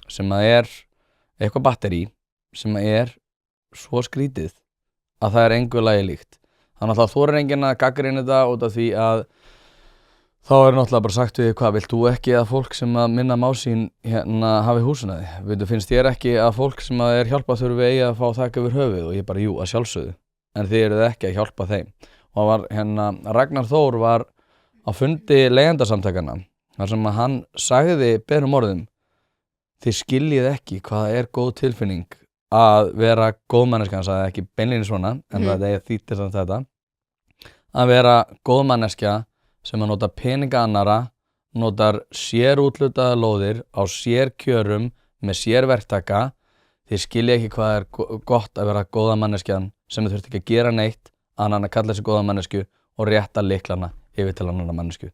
sem eitthvað batteri sem svo skrítið að það engu lagi líkt. Þannig að það þorir enginn að gagnrýna þetta út af því að þá náttúrulega bara sagt við hvað vilt þú ekki að fólk sem að minna má sín hérna hafi húsnæði. Finnst þér ekki að fólk sem að hjálpað þurfi eigi að fá þak yfir höfuð og ég bara jú að sjálfsögðu. En þið eruð ekki að hjálpa þeim. Og Ragnar Þór var á fundi leigjendasamtakanna þar sem að hann sagði berum orðum þið skiljið ekki hvað góð tilfinning að vera góð manneskja, hann sagði ekki beinlínis svona en það þýddi samt þetta að vera góð manneskja sem að nota peninga annara, notar sér úthlutaðar lóðir á sér kjörum með sér verktaka. Þið skiljið ekki hvað gott að vera góða manneskjan sem þurft ekki að gera neitt annan að kalla þessi góða mannesku og rétta lyklana yfir til annan mannesku.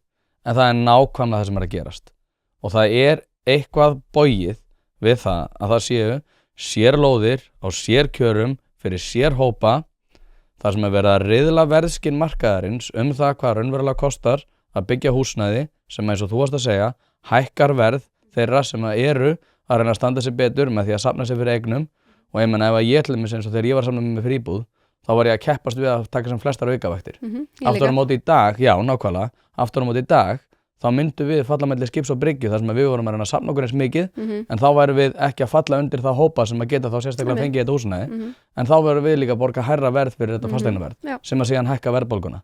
En það nákvæmlega það sem að gerast. Og það eitthvað bogið við það að það séu sér lóðir á sér kjörum fyrir sér hópa þar sem verið að riðla verðskinn markaðarins það hvað raunverulega kostar að byggja húsnæði sem eins og þú varst að segja hækkar verð þeirra sem að reyna að standa sig betur með því að safna sig fyrir eignum og ég menna ef ég til dæmis eins og þegar ég var að safna mig fyrir íbúð þá var ég að keppast við að taka sem flestar aukavaktir. Aftur á móti í dag, já nákvæmlega, aftur á móti í dag þá myndum við falla melli skips og bryggju þar sem við vorum að reyna að safna okkur eins mikið en þá værum við ekki að falla undir það hópa sem að geta þá sérstaklega fengið þetta húsnæði en þá verðum við líka að borga hærra verð fyrir þetta fasteignaverð sem að síðan hækka verðbólguna.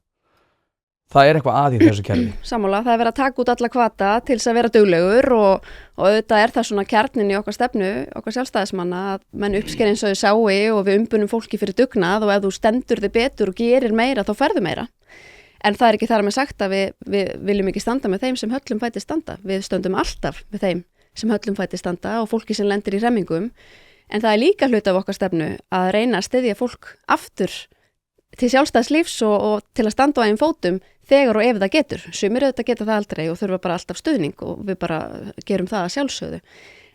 Það eitthvað að í þessu kerfi. Sammála, það verið að taka út alla hvata til þess að vera duglegur og auðvitað það svona kjarnin í okkar stefnu, okkar sjálfstæðismanna að menn uppsker eins og þau sáu og við umbunum fólki fyrir dugnað og ef þú stendur þig betur og gerir meira þá ferðu meira. En það ekki þar með sagt að við viljum ekki standa með þeim sem höllum fæti standa. Við stöndum alltaf með þeim sem höllum fæti standa og fólki sem lendir í hremmingum. En það líka hluti af okkar stefnu að reyna að styðja fólk aftur til sjálfstæðslífs og til að standa á eigin fótum þegar og ef það getur. Sumir auðvitað geta það aldrei og þurfa bara alltaf stuðning og við bara gerum það að sjálfsögðu.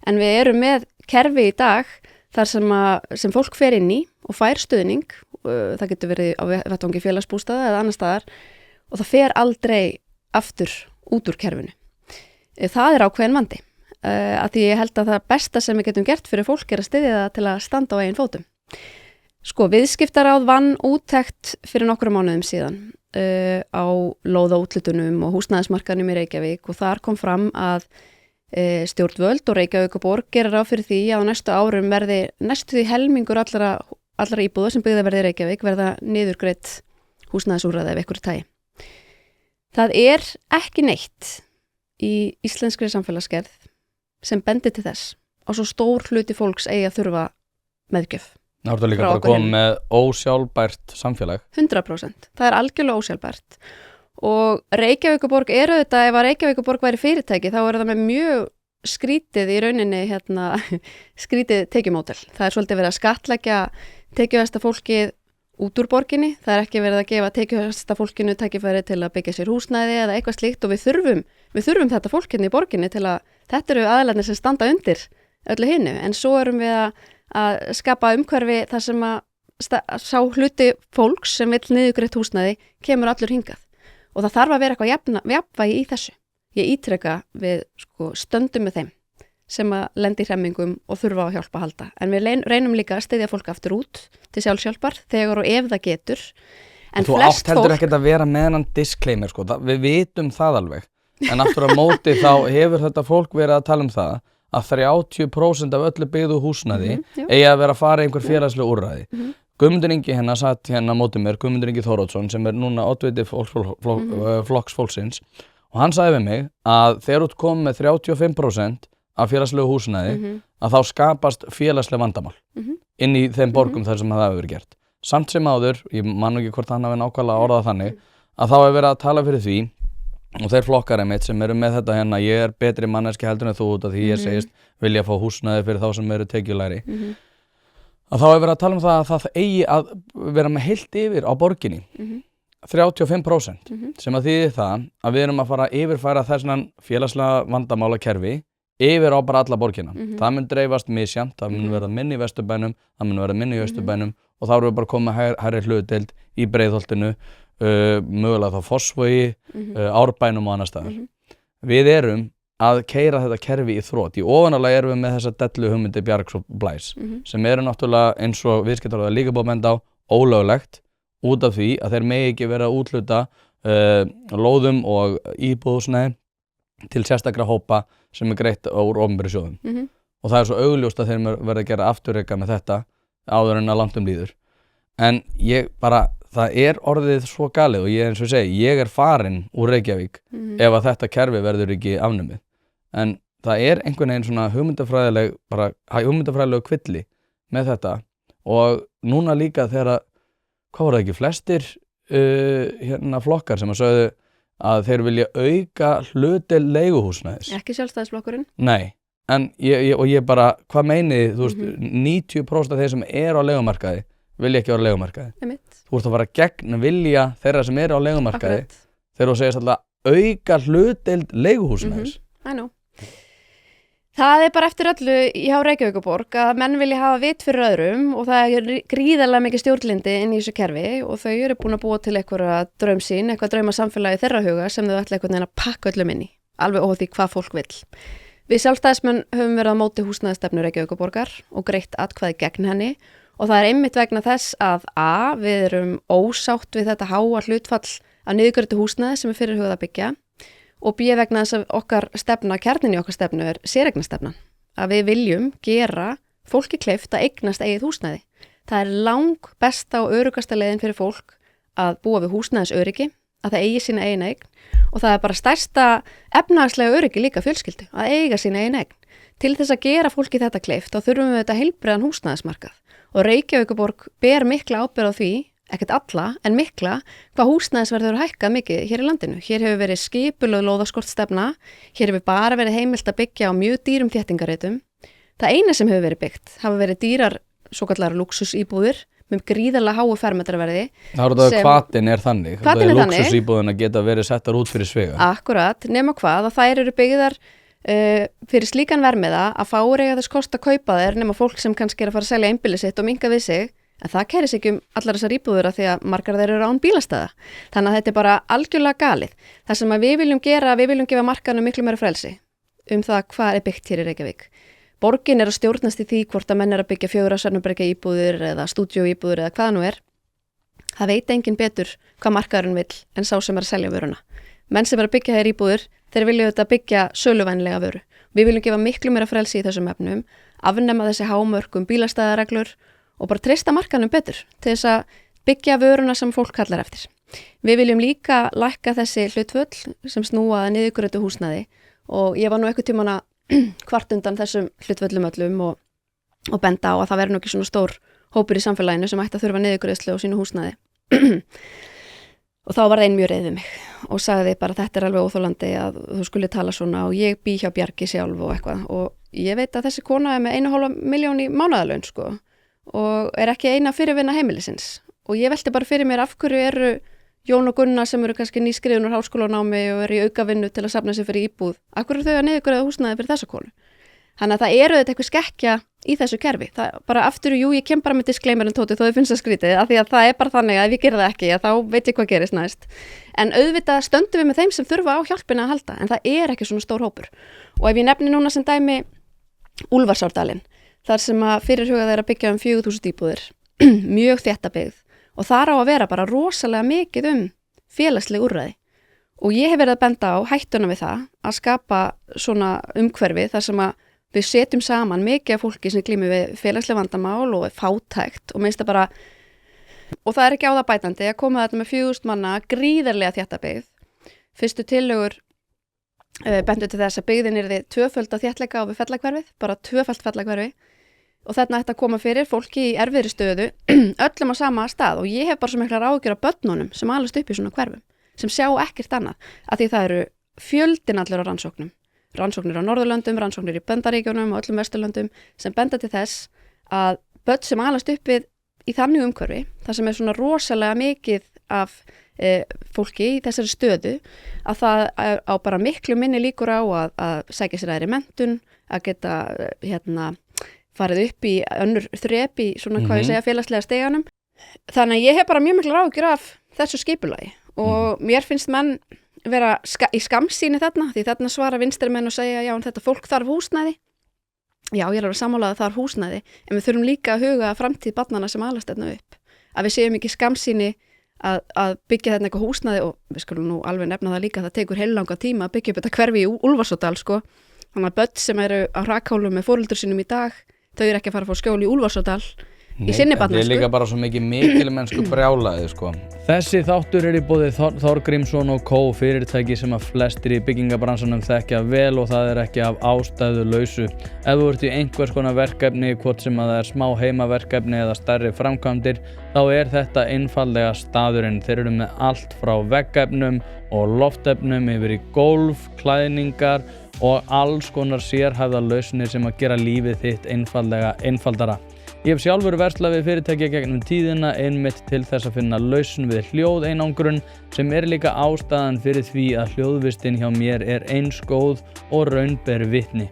En við erum með kerfi í dag þar sem fólk fer inn í og fær stuðning. Það getur verið á vettvangi félagsbústaða eða annar staðar og það fer aldrei aftur út úr kerfinu. Það ákveðin vandi. Að því ég held að það besta sem við getum gert fyrir fólk að styðja það til að standa á eigin fótum. Sko, viðskiptaráð vann úttekt fyrir nokkrum mánuðum síðan á lóðaútlutunum og húsnæðismarkaðnum í Reykjavík og þar kom fram að stjórnvöld og Reykjavíkurborg gerir ráð fyrir því að á næstu árum verði næstu því helmingur allra íbúða sem byggða verði í Reykjavík verða niðurgreitt húsnæðisúrræði ef einhverju tagi. Það ekki neitt í íslenskri samfélagsgerð sem bendir til þess og svo stór hluti fólks eigi að þurfa meðgjöf. Það er líka bara að koma með ósjálfbært samfélag. 100%. Það algjörlega ósjálfbært. Og Reykjavíkurborg auðvitað, ef að Reykjavíkurborg væri fyrirtæki, þá það með mjög skrítið í rauninni, skrítið tekjumódel. Það svolítið verið að skattleggja tekjuhæsta fólkið út úr borginni. Það ekki verið að gefa tekjuhæsta fólkinu tækifæri til að byggja sér húsnæði eða eitthvað slíkt og við þurfum þetta fólkinni í borginni til að þetta eru aðilarnir sem standa undir öllu hinu. En svo erum við að skapa umhverfi þar sem að sá hluti fólks sem vill niðurgreitt húsnæði kemur allur hingað og það þarf að vera eitthvað jafnvægi í þessu. Ég ítreka við stöndum með þeim sem að lendi í hremmingum og þurfa á hjálpa að halda. En við reynum líka að styðja fólk aftur út til sjálfshjálpar þegar og ef það getur. En þú átt heldur ekkert að vera með hann disclaimer við vitum það alveg. En aftur á móti þá hefur þetta fólk verið að tala um það að 30% af öllu byggðu húsnæði eigi að vera að fara einhver félagsleg úrræði. Guðmundur Ingi satt móti mér, Guðmundur Ingi Þórótsson sem núna oddviti Flokks fólksins og hann sagði við mig að þegar þú komið með 35% af félagslegu húsnæði að þá skapast félagsleg vandamál inn í þeim borgum þar sem það hefur verið gert. Samt sem áður, ég man ekki hvort hann hafi nákvæmlega orðað þannig, að þá hefur verið að tala fyrir því og þeir flokkar einmitt sem eru með þetta hérna, ég er betri manneski heldur en þú út af því ég segist vilja fá húsnæði fyrir þá sem eru tekjulægri, að þá hefur verið að tala um það að það eigi að vera með heilt yfir á borginni 35% sem að þýðir það að við erum að fara að yfirfæra þessan félagslega vandamála kerfi yfir á bara alla borgina. Það mun dreifast misjant, það mun verða minni í Vesturbænum, það mun verða minni í Austurbænum og þá erum við bara komið hærri hlutdeild í Breiðholtinu, mögulega þá Fossvogi, Árbænum og annars staðar. Við erum að keyra þetta kerfi í þrot. Í ofanálag erum við með þessa dellu hugmyndi Bjargs og Blæs sem eru náttúrulega eins og viðskiptaráð líka búið að benda á ólöglegt út af því að þeir megi ekki vera að úthluta lóðum og íbúðhúsnæði til sérstakra hópa sem greitt úr opinberu sjóðum. Og það svo augljóst að þeir verða að gera afturreka með þetta áður en að langt líður. En ég bara, það orðið svo galið og ég eins og segi, ég farin úr Reykjavík ef að þetta kerfi verður ekki afnumið. En það einhvern veginn svona hugmyndafræðilegu kvilli með þetta og núna líka þegar hvað var það ekki, flestir flokkar sem að sögðu að þeir vilja auka hlutdeild leiguhúsnæðis. Ekki Sjálfstæðisflokkurinn? Nei, en ég bara, hvað meinið, þú veist, 90% af þeir sem eru á leigumarkaði vilja ekki vera á leigumarkaði. Þú ert að fara gegn vilja þeirra sem eru á leigumarkaði þegar þú segist alltaf auka hlutdeild leiguhúsnæðis. I know. Það bara eftir öllu hjá Reykjavíkurborg að menn vilja hafa vit fyrir öðrum og það gríðarlega mikið stjórnlyndi inn í þessu kerfi og þau eru búin að búa til eitthvað draumsýn, eitthvað draumasamfélagi þeirra huga sem þau ætla einhvern veginn að pakka öllum inn í, alveg óháð því hvað fólk vill. Við Sjálfstæðismenn höfum verið á móti húsnæðisstefnu Reykjavíkurborgar og greitt atkvæði gegn henni og það einmitt vegna þess að við erum ósátt við þetta háa hlutfall af niðurgreiddu húsnæði sem fyrirhugað að byggja og B vegna þess að okkar stefna, kjarnin í okkar stefnu séreignarstefnan. Að við viljum gera fólki kleift að eignast eigið húsnæði. Það lang besta og öruggasta leiðin fyrir fólk að búa við húsnæðisöryggi, að það eigi sína eigin eign og það bara stærsta efnahagslega öryggi líka fjölskyldu, að eiga sína eigin eign. Til þess að gera fólki þetta kleift þá þurfum við þetta heilbrigðan húsnæðismarkað og Reykjavíkurborg ber mikla ábyrgð á því, ekkert alla, en mikla, hvað húsnæðisverður hækkað mikið hér í landinu. Hér hefur verið skipulögð lóðaskortstefna, hér hefur bara verið heimilt að byggja á mjög dýrum þéttingarreitum. Það eina sem hefur verið byggt hafa verið dýrar, svokallar luxusíbúðir með gríðarlega háu fermetraverði. Það er það hvatin þannig. Hvatin þannig. Luxusíbúðina geta verið settar út fyrir svega. Akkurat, nema hvað, að þær eru byggðar fyrir slíkan vermiða að fáir eiga þess kost að kaupa þær nema fólk sem kannski að fara að selja einbýli sitt og minnka við sig. En það kærir sig ekki allar þessar íbúður af því að margar þeir eru án bílastæða. Þannig að þetta bara algjörlega galið. Það sem við viljum gera, við viljum gefa markanum miklu meira frelsi það hvað byggt hér í Reykjavík. Borgin að stjórnast í því hvort að menn að byggja 4 svefnherbergja íbúðir eða stúdíóíbúðir eða hvað nú Það veit enginn betur hvað markaðurinn vill en sá sem að selja vöruna. Menn sem að byggja hér íbúðir, þeir vilja þetta byggja söluvænlega vöru. Við viljum gefa miklu meira frelsi í þessum efnum, afnema þessi hámörkum bílastæðareglur og bara treysta markanum betur til þess að byggja vöruna sem fólk kallar eftir. Við viljum líka lækka þessi hlutföll sem snúa að niðurgreiddu húsnæði og ég var nú einhvern tímann að kvart undan þessum hlutföllum öllum og benda á að það verður nú ekki svona stór hópur í samfélaginu sem ætti að þurfa niðurgreiðslu á sínu húsnæði. Og þá var einn mjög reið við mig og sagði bara þetta alveg óþolandi að þú skulle tala svona og ég bý hjá Bjargi sjálf og eitthvað og ég veit að þessi kona með 1,5 milljón í mánaðarlaun sko og ekki eina fyrirvinna heimilisins og ég velti bara fyrir mér af hverju eru Jón og Gunnar sem eru kannski nýskriðun úr háskólanámi og eru í aukavinnu til að safna sig fyrir íbúð, af hverju þau að niðurgreiða húsnæði fyrir þessa konu. Þannig að það eru þetta eitthvað skekkja í þessu kerfi. Það bara aftur, ég kem bara með disclaimerin Tóti þó þið finnst það skrítið, af því að það bara þannig að ef ég gerir það ekki, þá veit ég hvað gerist næst. En auðvitað stöndum við með þeim sem þurfa á hjálpina að halda, en það ekki svona stór hópur. Og ef ég nefni núna sem dæmi Úlfarsárdalinn, þar sem að fyrirhugað að byggja 4.000 íbúðir, mjög þéttabyggð, og þar á að vera bara rosalega mikið félagsleg úrræði. Og ég hef verið að benda á hættuna við það að skapa svona umhverfi þar sem að við setjum saman mikið af fólki sem glímir við félagsleg vandamál og fátækt og minnst það bara, og það ekki á það bætandi að koma þetta með 4.000 manna gríðarlega þéttabyggð. Fyrstu tillögur bentu til þess að byggðin yrði tvöföld á þéttleika á við fellahverfið, bara tvöfalt fellahverfi og þarna ætti að koma fyrir fólki í erfiðri stöðu öllum á sama stað og ég hef bara svo miklar áhyggjur af börnunum sem alast upp í svona hverfum, sem sjá ekkert annað, af því það eru fjöldin allir á rannsóknir á Norðurlöndum, rannsóknir í Bandaríkjunum og öllum Vesturlöndum sem benda til þess að börn sem alast upp við í þannig umhverfi, það sem svona rosalega mikið af fólki í þessari stöðu, að það á bara miklu minni líkur á að sækja sér aðri menntun, að geta farið upp í önnur þrep í svona hvað ég segja félagslega steganum. Þannig að ég hef bara mjög miklar áhyggjur af þessu skipulagi og mér finnst menn vera í skammsýni þarna, því þarna svara vinstri menn og segja já en þetta fólk þarf húsnæði. Já, ég er alveg sammála að það er húsnæði, en við þurfum líka að huga framtíð barnanna sem alast þarna upp. Að við séum ekki skammsýni að byggja þarna eitthvað húsnæði og við skulum nú alveg nefna það líka, það tekur heillanga tíma að byggja upp þetta hverfi í Úlfarsárdal sko. Þannig að börn sem eru á hrakhólum með foreldrum sínum í dag, þau eru ekki að fara að fá skjól í Úlfarsárdal í sinni barnæsku. Það er líka bara svo mikið mikilmennsku brjálæði sko. Þessi þáttur er í boði Þorgrímsson og Co. fyrirtæki sem að flestir í byggingabransanum þekkja vel og það er ekki af ástæðu lausu. Ef þú ert í einhvers konar verkefni, hvort sem að það er smá heimaverkefni eða stærri framkvæmdir, þá er þetta einfaldlega staðurinn. Þeir eru með allt frá veggefnum og loftefnum yfir í gólf, klæðningar og alls konar sérhæfðar lausnir sem að gera lífið þitt einfaldara. Ég hef sjálfur verslað við fyrirtæki gegnum tíðina einmitt til þess að finna lausn við hljóðeinangrun sem er líka ástæðan fyrir því að hljóðvistin hjá mér er eins góð og raun ber vitni.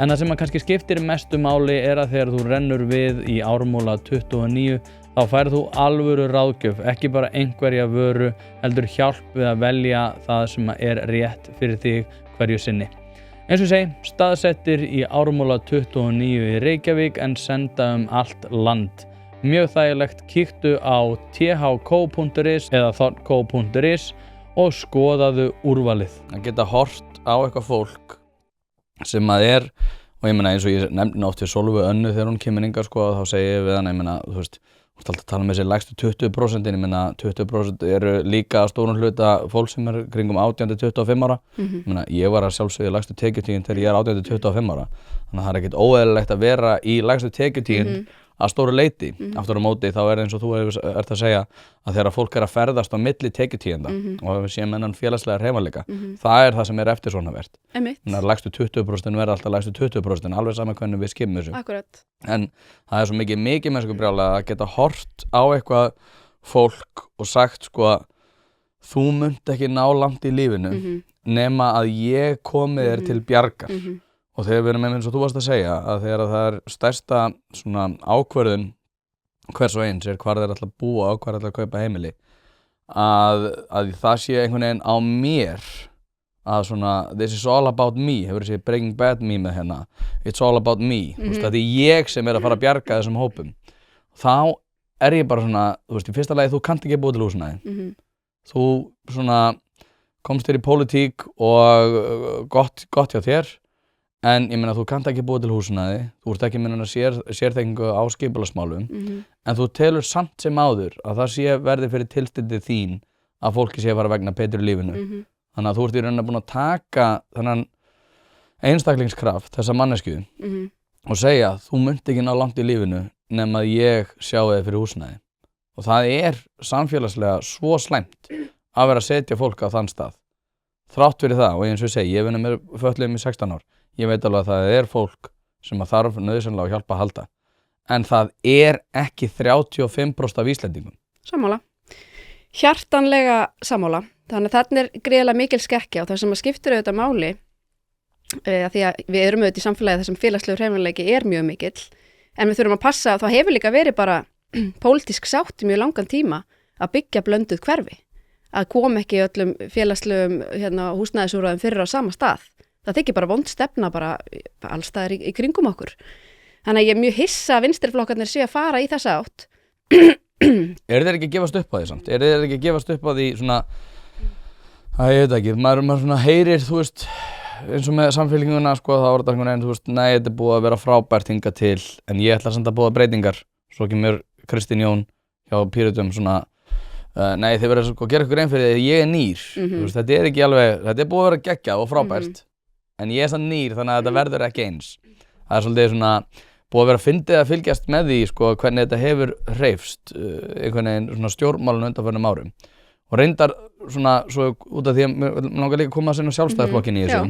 En það sem að kannski skiptir mestu máli er að þegar þú rennur við í Ármúla 29 þá færð þú alvöru ráðgjöf, ekki bara einhverja vöru, heldur hjálp við að velja það sem er rétt fyrir þig hverju sinni. Eins og segi, staðsettir í Ármúla 29 í Reykjavík en senda allt land. Mjög þægilegt, kíktu á thco.is eða thorco.is og skoðaðu úrvalið. Að geta hort á eitthvað fólk sem að er, og ég meina eins og ég nefndi oft við Sólveig Önnu þegar hún kemur hingað sko, þá segi ég við hana, ég meina, þú veist, þú ert alltaf að tala með þessi lægstu 20%, ég meina 20% eru líka stórum hluta fólk sem er kringum 18-25 ára. Ég meina, ég var að sjálfsögðu lægstu tekjutíðin þegar ég er 18-25 ára. Þannig að það er ekkert óeðlilegt að vera í lægstu tekjutíðin að stóru leyti. Aftur á móti þá er eins og þú ert að segja að þegar fólk er að ferðast á milli tekjutíðinda og við séum enn félagslega hreyfanleika, það er það sem er eftirsóknarvert. Þannig að lægstu 20% verða alltaf lægstu 20%, alveg saman hvernig við skimum þessu. Akkurat. En það er svo mikið mennsku brjálæði að geta hort á eitthvað fólk og sagt sko að þú munt ekki ná langt í lífinu nema að ég komi þér til bjargar. Og þegar við erum eins og þú varst að segja að þegar það er stærsta svona ákvörðun hvers og eins er hvar þeir ætla að búa og hvar þeir ætla að kaupa heimili að það sé einhvern veginn á mér að svona this is all about me, hefur þessi Breaking Bad með hérna, it's all about me, þú veist, það er ég sem er að fara að bjarga þessum hópum. Þá er ég bara svona, þú veist, í fyrsta lagi þú kannt ekki búa til húsnæði. Þú svona komst þér í pólitík og gott hjá þér. En ég meina þú kannt ekki búa til húsnæði, þú ert ekki með sérþekkingu á skipulagsmálum, en þú telur samt sem áður að það verði fyrir tilstundið þín að fólki sé að fara vegna betri lífinu. Þannig að þú ert í rauninni búin að taka þennan einstaklingskraft, þessa mannesku, og segja þú munt ekki ná langt í lífinu nema að ég sjá þig fyrir húsnæði. Og það er samfélagslega svo slæmt að vera að setja fólk á þann stað. Þrátt fyrir það, og eins og ég segi, ég hef með fötluðum í 16 ár. Ég veit alveg að það er fólk sem að þarf nauðsynlega að hjálpa að halda. En það er ekki 35% af Íslendingum. Sammála. Hjartanlega sammála. Þannig að þarna er gríðarlega mikil skekkja og það sem að skiptir auðvitað máli að því að við erum auðvitað í samfélagi þar sem félagslegur hreyfanleiki er mjög mikill en við þurfum að passa að það hefur líka verið bara pólitísk sátt í mjög langan tíma að byggja blönduð hverfi. Að koma ekki öllum félagslegum húsnæðisúrræðum fyrir á sama stað. Það þykir bara vond stefna bara allstaðar í kringum okkur. Þannig að ég er mjög hissa að vinstriflokkarnir séu að fara í þessa átt. Er þeir ekki að gefast upp á því samt? Er þeir ekki að gefast upp á því svona, ég veit ekki, maður svona heyrir, þú veist, eins og með samfélkinguna, sko, þá var þetta einhvern veginn, þú veist, nei, þetta er búið að vera frábært hingað til, en ég ætla samt að búa breytingar. Svo kemur Kristín Jón hjá Pírötum svona nei, þið verður sko að gera ykkur einn fyrir því að ég nýr. Þetta ekki alveg, þetta búið að vera geggjað og frábært, en ég samt nýr þannig að þetta verður ekki eins. Það svolítið svona, búið að vera fyndið að fylgjast með því sko hvernig þetta hefur hreyfst einhvern veginn svona stjórnmálun undanförnum árum. Og reyndar svona, svo út af því að mér langar líka að koma að sinna sjálfstæðisflokkin í þessu,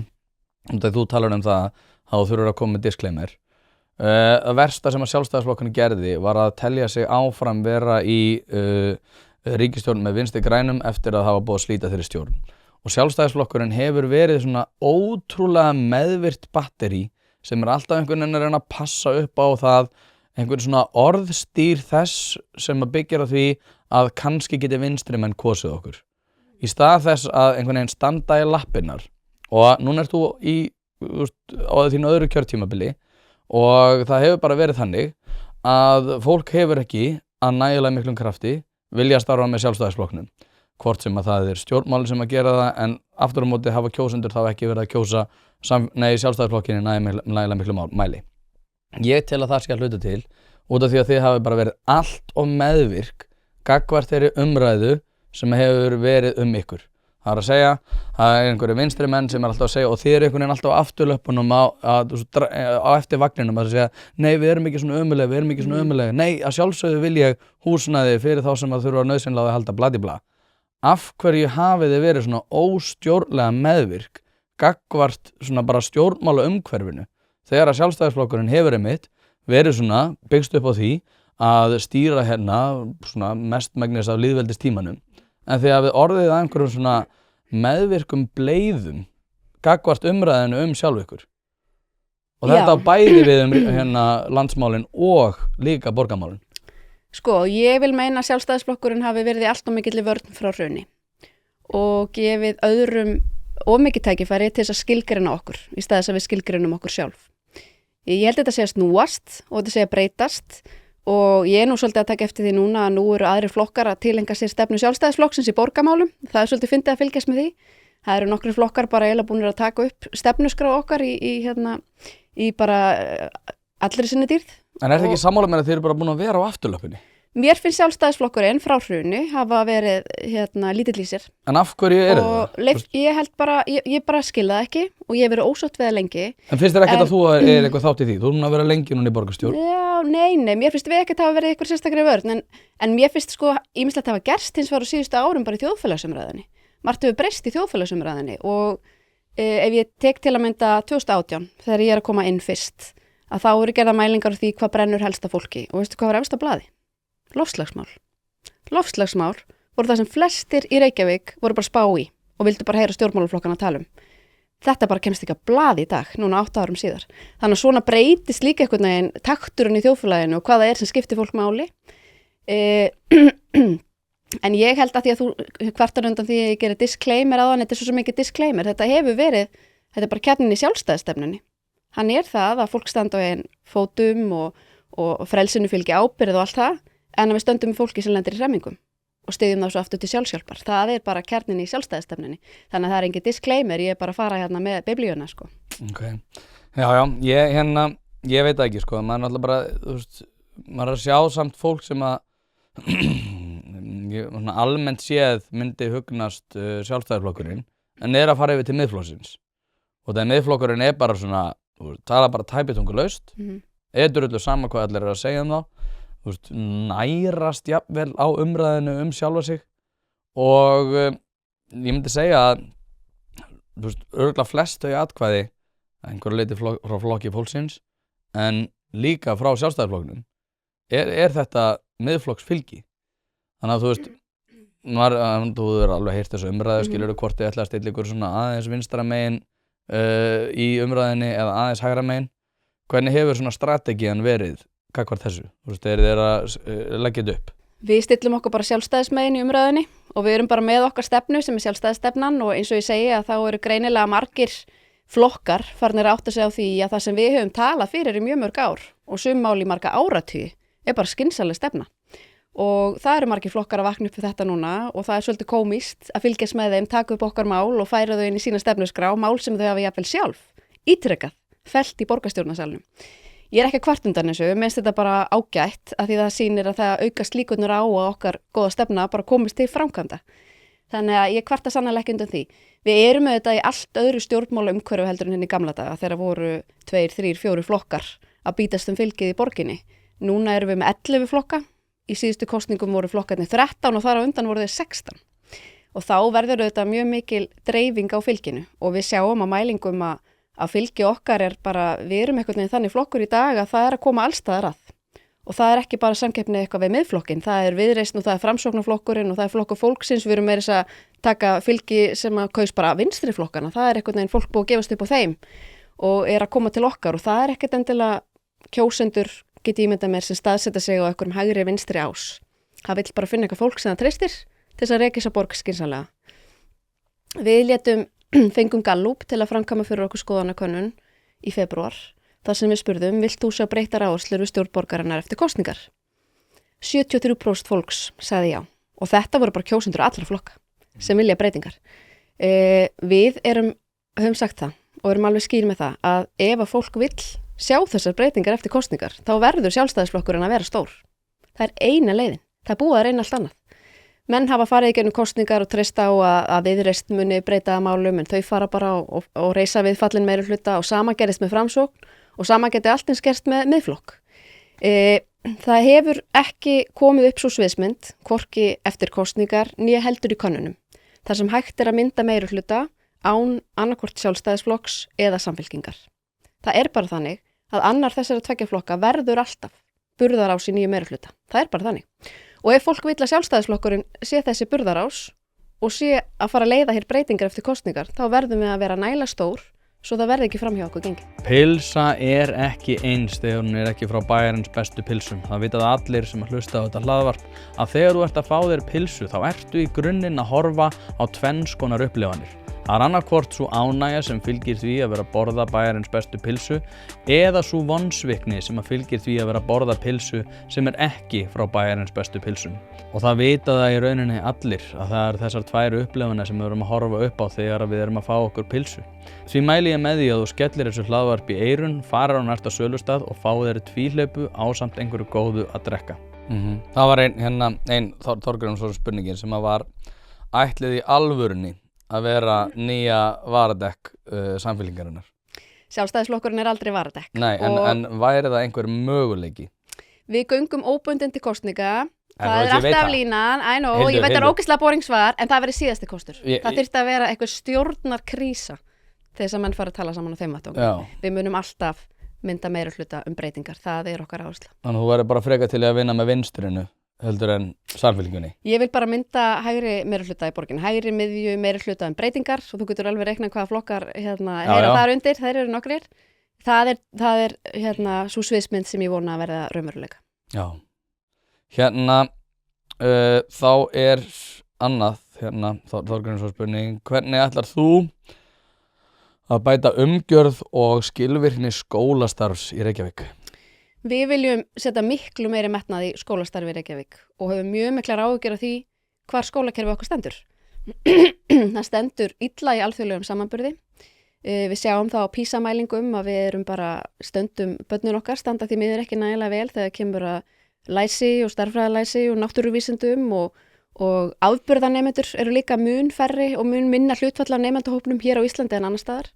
út af því þú talar það, þá þurfur að koma með disclaimer. Það versta sem að sjálfstæðisflokkurinn gerði var að telja sig áfram vera í ríkisstjórn með Vinstri grænum eftir að hafa búið að slíta þeirri stjórn. Og sjálfstæðisflokkurinn hefur verið svona ótrúlega meðvirt batteri sem alltaf einhvern veginn að reyna að passa upp á það, einhvern svona orðstýr þess sem að byggja á því að kannski geti vinstri menn kosið okkur. Í stað þess að einhvern veginn standa í lappirnar og núna ert þú á þínu öðru kjörtímabili og það hefur bara verið þannig að fólk hefur ekki að nægilega miklum krafti vilja starfa með sjálfstæðisflokknum. Hvort sem að það stjórnmálin sem að gera það, en aftur á móti hafa kjósendur þá ekki verið að kjósa sjálfstæðisflokkinni nægilega miklu mæli. Ég tel að það sé að hluta til út af því að þið hafi bara verið allt og meðvirk gagnvart þeirri umræðu sem hefur verið ykkur. Það að segja, það einhverju vinstri menn sem alltaf að segja og þið einhvern veginn alltaf á afturlöpunum á eftir vagninum að segja nei, við erum ekki svona ömuleg, nei, að sjálfsögðu vil ég húsnæði fyrir þá sem að þurfa nauðsynlega að halda bladibla. Af hverju hafið þið verið svona óstjórnlega meðvirk gagnvart svona bara stjórnmála umhverfinu þegar að sjálfstæðisflokkurinn hefur verið svona byggst upp á því að stýra svona mestmegnis af lýðveldistímanum, en þið hafið orðið að einhverjum svona meðvirkum bleiðum gagnvart umræðinu sjálf ykkur. Og þetta á bæði við landsmálin og líka borgarmálin. Sko, ég vil meina að sjálfstæðisflokkurinn hafi verið í allt og mikilli vörn frá hruni og gefið öðrum of mikið tækifæri til þess að skilgreina okkur í stað þess að við skilgreinum okkur sjálf. Ég held þetta sé að snúast og þetta sé að breytast og ég nú svolítið að taka eftir því núna að nú eru aðrir flokkar að tilengja sér stefnu sjálfstæðisflokksins í borgarmálum. Það svolítið fyndið að fylgjast með því. Það eru nokkrir flokkar bara eiginlega búnir að taka upp stefnuskrá okkar í bara allri sinni dýrð. En það ekki sammála með að þið eru bara búin að vera á afturlöpunni? Mér finnst sjálfstæðisflokkurinn frá hruni hafa verið lítill í sér. En af hverju eru það? Ég held bara, ég bara skil það ekki og ég hef verið ósátt við það lengi. En finnst þér ekkert að þú eitthvað þátt í því? Þú erum að vera lengi núna í borgarstjórn. Já, nei, mér finnst við ekkert hafa verið eitthvað sérstakri vörn, en mér finnst sko ýmislegt hafa gerst hins vegar á síðustu árum bara í þjóðfélagsumræðunni. Margt hefur breyst í þjóðfélagsumræðunni og ef ég tek til að mynda 2018 þegar ég að koma inn fyrst, að þá eru gerða mælingar á því hvað brennur helst af fólki og veistu hvað var efst á blaði? Loftslagsmál voru það sem flestir í Reykjavík voru bara spá í og vildu bara heyra stjórnmálaflokkana að tala Þetta bara kemst ekki að blaði í dag, núna 8 árum síðar. Þannig að svona breytist líka einhvern veginn takturinn í þjóðfélaginu og hvað það sem skiptir fólk máli. En ég held að því að þú kvartar undan því að ég gerir disclaimer á hann, þetta er svo mikið disclaimer, þetta er bara kjarnin í sjálfstæðisstefnunni. Hann það að fólk standa á einn fótum og frelsinu fylgi ábyrgð og allt það, en að við stöndum með fólki sem lendir í hremmingum og styðjum það svo aftur til sjálfshjálpar. Það er bara kjarnin í sjálfstæðisstefnunni. Þannig að það er engin disclaimer, ég er bara að fara hérna með biblíuna, sko. Ok. Já, ég veit ekki, sko. Maður er náttúrulega bara, þú veist, maður er að sjá samt fólk sem að almennt séð myndi hugnast sjálfstæðisflokkurinn, en að fara yfir til miðflokksins. Og það miðflokkurinn bara svona, tala bara tæpitungulaust, edurullu sama hvað allir að segja þá. Nærast jafnvel á umræðinu sjálfa sig og ég myndi segja að örugglega flest þau atkvæði einhverju leyti frá flokki fólksins en líka frá sjálfstæðisflokknum er þetta miðflokksfylgi. Þannig að þú er alveg heyrt þessu umræðu, skilurðu hvort þið ætla að stilla ykkur svona aðeins vinstra megin í umræðinni eða aðeins hægra megin. Hvernig hefur svona strategían verið gagnvart þessu? Þeir að leggja þetta upp? Við stillum okkur bara sjálfstæðismegin í umræðinni og við erum bara með okkar stefnu sem er sjálfstæðisstefnan og eins og ég segi að þá eru greinilega margir flokkar farnir að átta sig á því að það sem við höfum talað fyrir í mjög mörg ár og sum mál í marga áratugi er bara skynsamleg stefna. Og það eru margir flokkar að vakna upp fyrir þetta núna og það er svolítið komískt að fylgjast með þeim, taka upp okkar mál og færa þau inn í sína stefnuskrá, mál sem þau hafa jafnvel sjálf ítrekað fellt í borgarstjórnarsalnum. Ég er ekki að kvart undan þessu, minnst þetta bara ágætt að því það sýnir að það aukast líkurnar á að okkar góða stefna bara komist til framkvæmda. Þannig að ég kvarta sannarlega ekki undan því. Við erum auðvitað í allt öðru stjórnmála umhverfu heldur en henni gamla daga þegar voru 2, 3, 4 flokkar að bítast fylgið í borginni. Núna erum við með 11 flokka, í síðustu kosningum voru flokkarnir 13 og þar á undan voru þeir 16. Og þá verður auðvitað mjög mikil dreifing á fylginu og við sjáum á mælingum að fylgi okkar er bara, við erum einhvern veginn þannig flokkur í dag að það er að koma allstaðar að. Og það er ekki bara samkeppni eitthvað við miðflokkin, það er Viðreisn og það er Framsóknarflokkurinn og það er flokkur fólksins, við erum meira þess að taka fylgi sem að kaus bara vinstri flokkana, það er einhvern veginn fólk búið að gefast upp á þeim og er að koma til okkar og það er ekkert endilega kjósendur geti ímyndað mér sem staðsetja sig á einhverjum hægri vinstri ás. Það vill bara finna eitthvað fólk sem það treystir til þess að reka þessa borg skynsamlega. Við fengum Gallup til að framkvæma fyrir okkur skoðanakönnun í febrúar. Það sem við spurðum, vilt þú sjá breyttar áherslur við stjórnborgarinnar eftir kosningar? 73% fólks sagði já og þetta voru bara kjósendur allra flokka sem vilja breytingar. Við höfum sagt það og erum alveg skýr með það að ef að fólk vill sjá þessar breytingar eftir kosningar þá verður sjálfstæðisflokkurinn að vera stór. Það er eina leiðin, það er búið að reyna allt annað. Menn hafa farið í gegnum kosningar og treysta á að Viðreisn muni breyta málum en þau fara bara og reisa við fallin meirihluta og sama gerist með Framsókn og sama geti allt eins gerst með miðflokk. Það hefur ekki komið upp svo sviðsmynd, hvorki eftir kosningar, né heldur í könnunum. Það sem hægt er að mynda meirihluta án annarkvort sjálfstæðisflokks eða samfylkingar. Það er bara þannig að annar þessara tveggja flokka verður alltaf burðarás í nýju meirihluta. Það er bara þannig. Og ef fólk vill að sjálfstæðisflokkurinn sé þessi burðarás og sé að fara að leiða hér breytingar eftir kosningar, þá verðum við að vera nægilega stór svo það verði ekki fram hjá okkur gengið. Pilsa er ekki eins þegar hún er ekki frá bæjarins bestu pilsum. Það vitað allir sem að hlusta á þetta hlaðvarp að þegar þú ert að fá þér pilsu þá ertu í grunninn að horfa á tvenns konar upplifanir. Það er annarkvort svo ánægja sem fylgir því að vera að borða bæjarins bestu pilsu eða svo vonsvikni sem að fylgir því að vera að borða pilsu sem er ekki frá bæjarins bestu pilsum. Og það vita það í rauninni allir að það er þessar tvær upplifanir sem við erum að horfa upp á þegar við erum að fá okkur pilsu. Því mæli ég með því að þú skellir þessu hlaðvarp í eyrun, farir á næsta sölustað og fá þér tvíhlaupu ásamt einhverju góðu að drekka. Það var ein Þorgrímsson spurningin sem að var ætlið í alvörunni að vera nýja varadekk samfylkingarinnar. Sjálfstæðisflokkurinn er aldrei varadekk. Nei, en væri það einhver möguleiki? Við göngum óbundin til kosninga. Það er alltaf línan, ég veit það er ógeðslega boring svar, en það verið síðasti kostur. Það þyrfti að vera eitthvað stjórnarkrísa til þess að menn fara að tala saman á þeim vettvangi. Við munum alltaf mynda meirihluta breytingar, það er okkar áhersla. Þannig að þú verður bara frekar til að vinna með vinstrinu heldur en samfylkingunni? Ég vil bara mynda hægri meirihluta í borgin, hægri miðju meirihluta breytingar og þú getur alveg reiknað hvaða flokkar heyra þar undir, þeir eru nokkrir. Það er svo sviðsmynd sem ég vona að verða raunveruleika. Já. Þá er annað, Þorgrímsson spurning, hvernig ætlar þú að bæta umgjörð og skilvirkni skólastarfs í Reykjavík? Við viljum setja miklu meiri metnað í skólastarfi í Reykjavík og höfum mjög miklar áhyggjur af því hvar skólakerfi okkar stendur. Það stendur illa í alþjóðlegum samanburði. Við sjáum það á PISA-mælingum að við erum bara stöndum börnin okkar standa því miður ekki nægilega vel þegar kemur að læsi og stærðfræðalæsi og náttúruvísindum og afburðanemendur eru líka mun færri og mun minna hlutfall af nemendahópnum hér á Íslandi en annar staðar.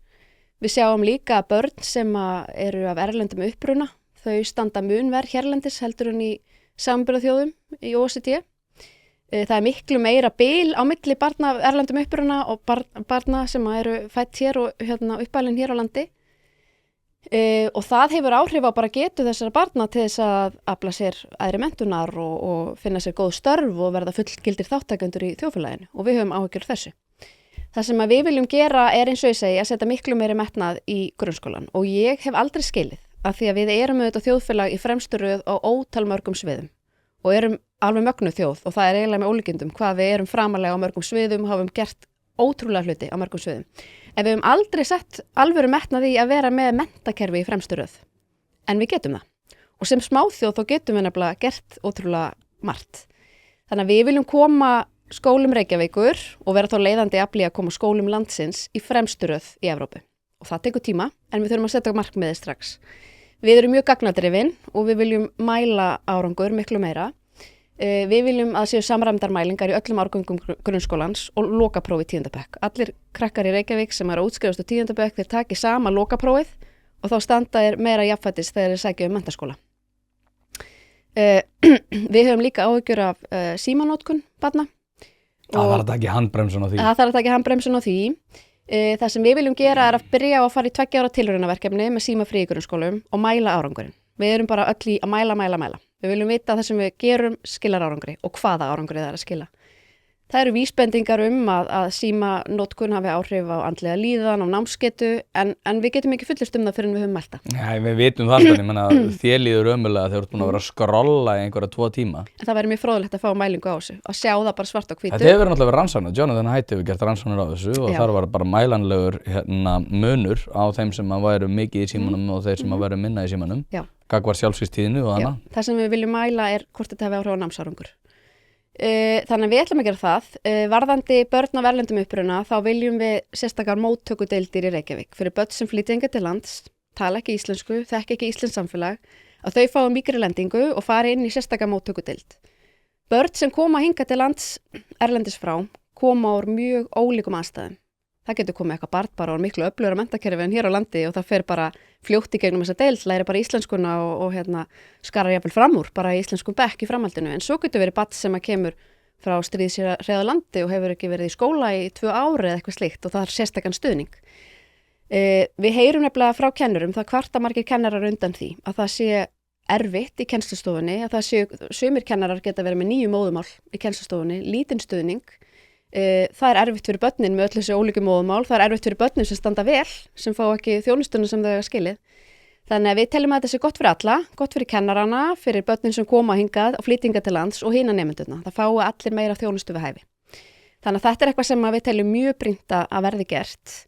Við sjáum líka börn sem eru af erlendum uppruna, þau standa mun verr hérlendis heldur en í samanburðarþjóðum í OECD. Það er miklu meira bil á milli barna af erlendum uppruna og barna sem eru fædd hér og uppalin hér á landi. Og það hefur áhrif á bara getu þessara barna til þess að afla sér æðri menntunar og finna sér góð störf og verða fullgildir þáttakendur í þjóðfélaginu og við höfum áhyggjur þessu. Það sem við viljum gera er eins og ég segi að setja miklu meiri metnað í grunnskólan og ég hef aldrei skilið að því að við erum auðvitað þjóðfélag í fremstu röð á ótal mörgum sviðum og erum alveg mögnuð þjóð og það er eiginlega með ólíkindum hvað við erum framalega á mörgum sviðum og hafum gert ótrúlega hluti á mörgum sviðum. En við höfum aldrei sett alvöru metnað í að vera með menntakerfi í fremstu röð. En við getum það. Og sem smáþjóð þá getum við nefnilega gert ótrúlega margt. Þannig að við viljum koma skólum Reykjavíkur og vera þá leiðandi afli að koma skólum landsins í fremstu röð í Evrópu. Og það tekur tíma, en við þurfum að setja markmiði strax. Við erum mjög gagnadrifin og við viljum mæla árangur miklu meira. Við viljum að séu samræmdar mælingar í öllum árgöngum grunnskólans og lokaprófi 10. bekk. Allir krakkar í Reykjavík sem eru að útskrifast á 10. bekk þeir taki sama lokaprófið og þá standa þeir meira jafnfætis þegar þeir sækja menntaskóla. Við höfum líka áhyggjur af símanótkun barna. Það þarf að taka handbremsun á því. Það þarf að taka handbremsun á því. Það sem við viljum gera er að byrja á að fara í 2 ára tilraunaverkefni með símafrí í grunnskólum og mæla árangurinn. Við erum bara öll í að mæla. Við viljum vita að það sem við gerum skilar árangri og hvaða árangri það er að skila. Það eru vísbendingar að símanotkun hafi áhrif á andlega líðan og námsgetu en við getum ekki fullist það fyrir en við höfum mælt það. Nei, við vitum það alltaf, ég menna þér líður ömurlega þegar þú ert búin að vera að skrolla í einhverja 2 tíma. En það væri mjög fróðlegt að fá mælingu á þessu, að sjá það bara svart á hvítu. Þetta hefur náttúrulega verið rannsóknir, Jonathan Haidt hefur gert rannsóknir á þessu og þar var bara mælanlegur munur á þeim sem að væru mikið í símanum og þeir sem að væru minna í símanum. Gagnvart sjálfsvígstíðinu og annað. Það sem við viljum mæla er hvort þetta hafi áhrif á námsárangur. Þannig að við ætlum að gera það. Varðandi börn af erlendum uppruna þá viljum við sérstakar móttökudeildir í Reykjavík fyrir börn sem flytja hingað til lands, tala ekki íslensku, þekki ekki íslenskt samfélag, að þau fái mígrilendingu og fari inn í sérstakar móttökudeild. Börn sem koma hingað til lands erlendis frá koma úr mjög ólíkum aðstæðum. Það getur komið eitthvað barn bara og miklu öflugra menntakerfi en hér á landi og það fer bara fljótt í gegnum þessa deild, læri bara íslenskuna og skarar jafnvel fram úr bara í íslenskum bekk í framhaldinu. En svo getur verið barn sem að kemur frá stríðshrjáðu landi og hefur ekki verið í skóla í 2 ári eða eitthvað slíkt og það er sérstakann stuðning. Við heyrum nefnilega frá kennurum, það kvarta margir kennarar undan því að það sé erfitt í kennslustofunni, að það séu sumir kennarar geta verið með 9 móðumál í kennslustofunni, lítinn stuðning. Það er erfitt fyrir börnin með öll þessi ólíku móðumál, það er erfitt fyrir börnin sem standa vel, sem fá ekki þjónustuna sem þau hafa skilið. Þannig að við teljum að þetta sé gott fyrir alla, gott fyrir kennarana, fyrir börnin sem koma hingað og flytja til lands og hina nemendurna. Það fái allir meira þjónustu við hæfi. Þannig að þetta er eitthvað sem við teljum mjög brýnt að verði gert.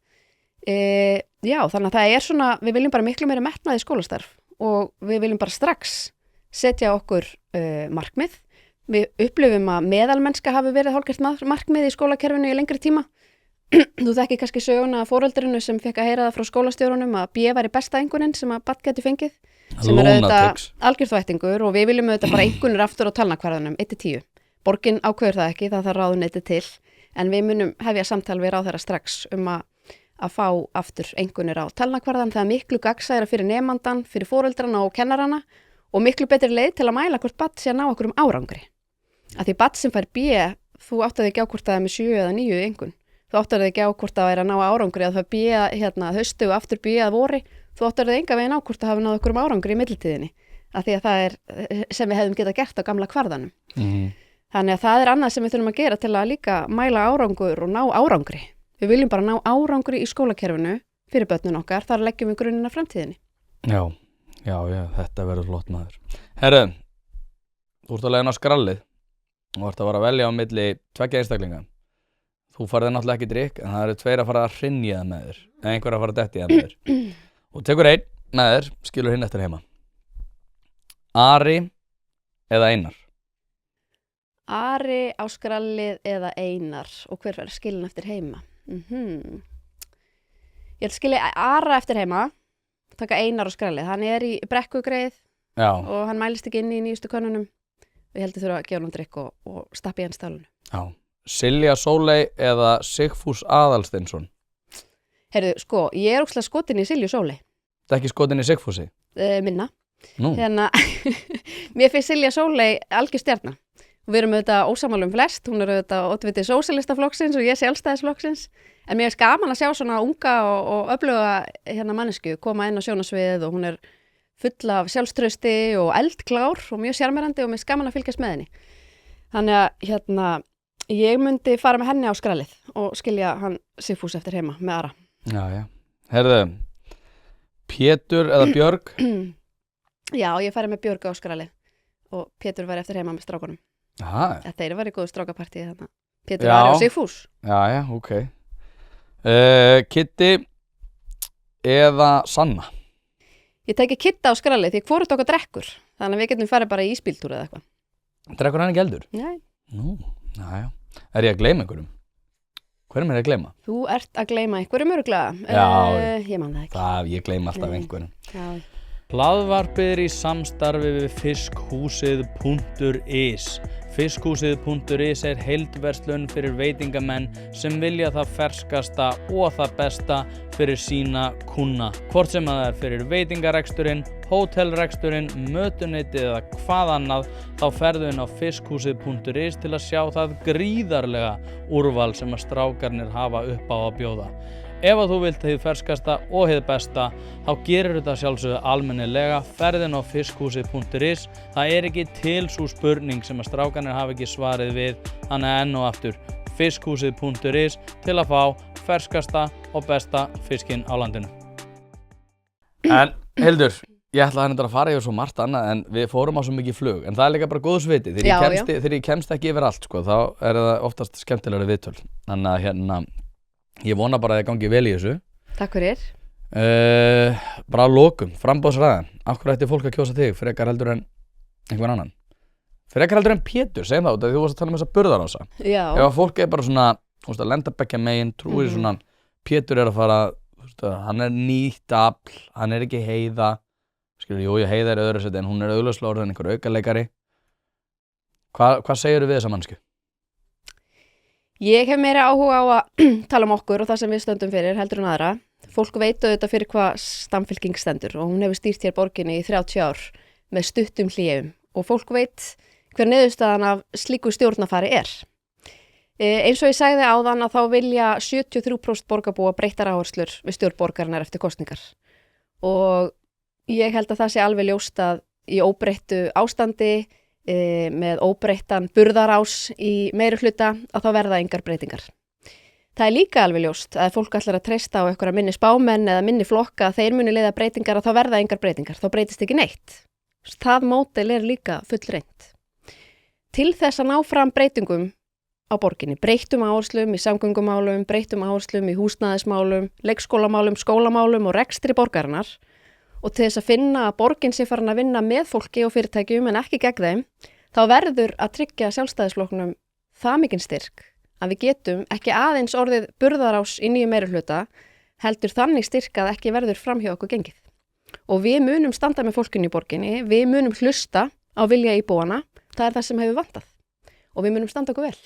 Þannig að það er svona, við viljum bara miklu meira metnað í skólastarf og við viljum bara strax setja okkur markmið. Við upplifum að meðalmennska hafi verið hálfgert markmið í skólakerfinu í lengri tíma. Þú þekkir kannski söguna að foreldrinu sem fekk að heyra það frá skólastjórunum að B væri besta einkunnin sem að barn geti fengið. Sem er auðvitað algjör þvættingur og við viljum auðvitað bara einkunnir aftur á talnakvarðanum 1-10. Borgin ákveður það ekki, það ráðuneyti til. En við munum hefja samtal við ráðherra strax að fá aftur einkunnir á talnakvarðan. Það er miklu gagnsæra fyrir nemandan, fyrir foreldrana og kennarana og miklu betri leið til að mæla hvort barn sé að ná okkur árangri. Að því barn sem fær B, þú áttaði ekki á hvort það er með 7 eða 9 einkunn. Þú áttaði ekki á hvort það er að ná árangri, að það er B haustu og aftur B að vori. Þú áttaði enga veginn á hvort það hafi náð okkur árangri í millitíðinni. Að því að það er sem við hefðum getað gert á gamla kvarðanum. Þannig að það er annað sem við þurfum að gera til að líka mæla árangur og ná árangri. Við viljum bara ná árangri í skólakerfinu fyrir börnin okkar, þar leggjum við grunninn af framtíðinni. Já, þetta verður flott maður. Herru, þú ert að leiðin á skrallið og ert að fara að velja á milli 2 einstaklinga. Þú farið náttúrulega ekki drikk, en það eru 2 að fara að hrynja það með þér, eða einhver að fara að detti það með þér. Og tekur 1 með þér, skilur hinn eftir heima. Ari eða Einar? Ari á skrallið eða Einar og hver verður skilin eftir heima? Ég skilja Ara eftir heima, taka Einar á skrallið. Hann er í brekkugreið og hann mælist ekki inn í nýjustu könnunum. Við heldum þurfa að gefa hann drikk og stappa í hann stálunum. Já. Silja Sóley eða Sigfús Aðalsteinsson? Heyrðu, ég er ókslega skotin í Silju Sóley. Það ekki skotin í Sigfúsi? Minna. Nú. Mér finnst Silja Sóley algjör stjarna. Við erum auðvitað ósammála flest, hún er auðvitað oddviti sósíalistaflokksins og ég sjálfstæðisflokksins. En mér finnst gaman að sjá svona unga og öfluga mannesku koma inn á sjónasviðið og hún er full af sjálfstrausti og eldklár og mjög sjarmerandi og mér finnst gaman að fylgjast með henni. Þannig að ég myndi fara með henni á skrallið og skilja hann Sigfús eftir heima með Ara. Já. Herðu, Pétur eða Björg? Já, ég færi með Björg á skrallið og Pétur væri eftir heima með strákunum. Þeir væri góðu strákapartíð þarna. Pétur, Ari og Sigfús. Já, ok. Kitty eða Sanna? Ég teki Kitta á skrallið því hvort okkar drekkur. Þannig að við getum farið bara í ísbíltúr eða eitthvað. Drekkur hann ekki eldur? Nei. Nú, já. Er ég að gleyma einhverjum? Hverjum er ég að gleyma? Þú ert að gleyma einhverjum öruglega. Já. Ég man það ekki. Ég gleyma alltaf einhverjum. Já. Hlaðvarpið í samstarfi við fiskhúsið.is. Fiskhúsið.is heildverslun fyrir veitingamenn sem vilja það ferskasta og það besta fyrir sína kúnna. Hvort sem það fyrir veitingareksturinn, hótelreksturinn, mötuneytið eða hvað annað, þá ferðu inn á fiskhúsið.is til að sjá það gríðarlega úrval sem að strákarnir hafa upp á að bjóða. Ef að þú vilt hið ferskasta og hið besta, þá gerir þetta sjálfsögðu almennilega, ferðin á fiskhúsið.is. Það ekki til sú spurning sem að strákarnir hafa ekki svarið við, þannig enn og aftur fiskhúsið.is til að fá ferskasta og besta fiskinn á landinu. En Hildur, ég ætla að fara yfir svo margt annað en við fórum á svo mikið flug, en það líka bara góðs viti. Þegar ég kemst ekki yfir allt, sko, þá það oftast skemmtilegri viðtöl. Þannig að ég vona bara að það gangi vel í þessu. Takk fyrir. Bara að lokum, framboðsræðan. Af hverju ætti fólk að kjósa þig frekar heldur en einhvern annan? Frekar heldur en Pétur, segjum það út, þú varst að tala þessa burðarása. Já. Ef að fólk bara svona, að lenda beggja megin, trúir svona, Pétur að fara, hann nýtt afl, hann ekki Heiða. Jú, Heiða öðru seti, en hún augljóslega orðin einhver aukaleikari. Hvað segirðu við þessa mannsku? Ég hef meira áhuga á að tala okkur og það sem við stöndum fyrir heldur en aðra. Fólk veit auðvitað fyrir hvað Samfylking stendur og hún hefur stýrt hér borginni í 30 ár með stuttum hléum og fólk veit hver niðurstaðan af slíku stjórnarfari Eins og ég sagði áðan að þá vilja 73% borgarbúa breyttar áherslur við stjórn borgarinnar eftir kosningar. Og ég held að það sé alveg ljóst að í óbreyttu ástandi með óbreyttan burðarás í meirihluta að þá verða engar breytingar. Það líka alveg ljóst að fólk ætlar að treysta á einhverja minni spámenn eða minni flokka að þeir muni leiða breytingar að þá verða engar breytingar, þá breytist ekki neitt. Það módel líka fullreynt. Til þess að ná fram breytingum á borginni, breyttum áherslum í samgöngumálum, breyttum áherslum í húsnæðismálum, leikskólamálum, skólamálum og rekstri borgarinnar og til þess að finna að borgin sé farin að vinna með fólki og fyrirtækjum en ekki gegn þeim, þá verður að tryggja sjálfstæðisflokknum það mikinn styrk að við getum ekki aðeins orðið burðarás í nýju meirihluta, heldur þannig styrk að ekki verður framhjá okkur gengið. Og við munum standa með fólkinu í borginni, við munum hlusta á vilja íbúana, það það sem hefur vantað og við munum standa okkur vel.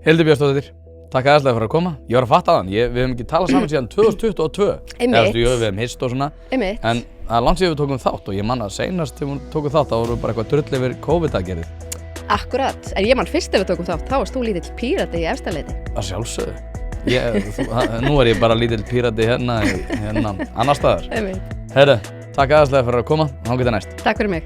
Hildur Björnsdóttir, takk aðeinslega fyrir að koma. Ég var að fatta þann, við hefum ekki talað saman síðan 2022. Einmitt. Við hefum hist og svona. Einmitt. En það er langt síðan við tókum þátt og ég man að seinast þegar við tókum þátt, þá vorum við bara eitthvað drull yfir COVID-aðgerðið. Akkurat, en ég man fyrst ef við tókum þátt, þá varst þú lítill pírati í Efstaleiti. Að sjálfsögðu. Nú ég bara lítill pírati hérna annar staðar. Einmitt. Heyrðu, takk aðeinslega fyrir að koma og þá geta næst. Takk fyrir mig.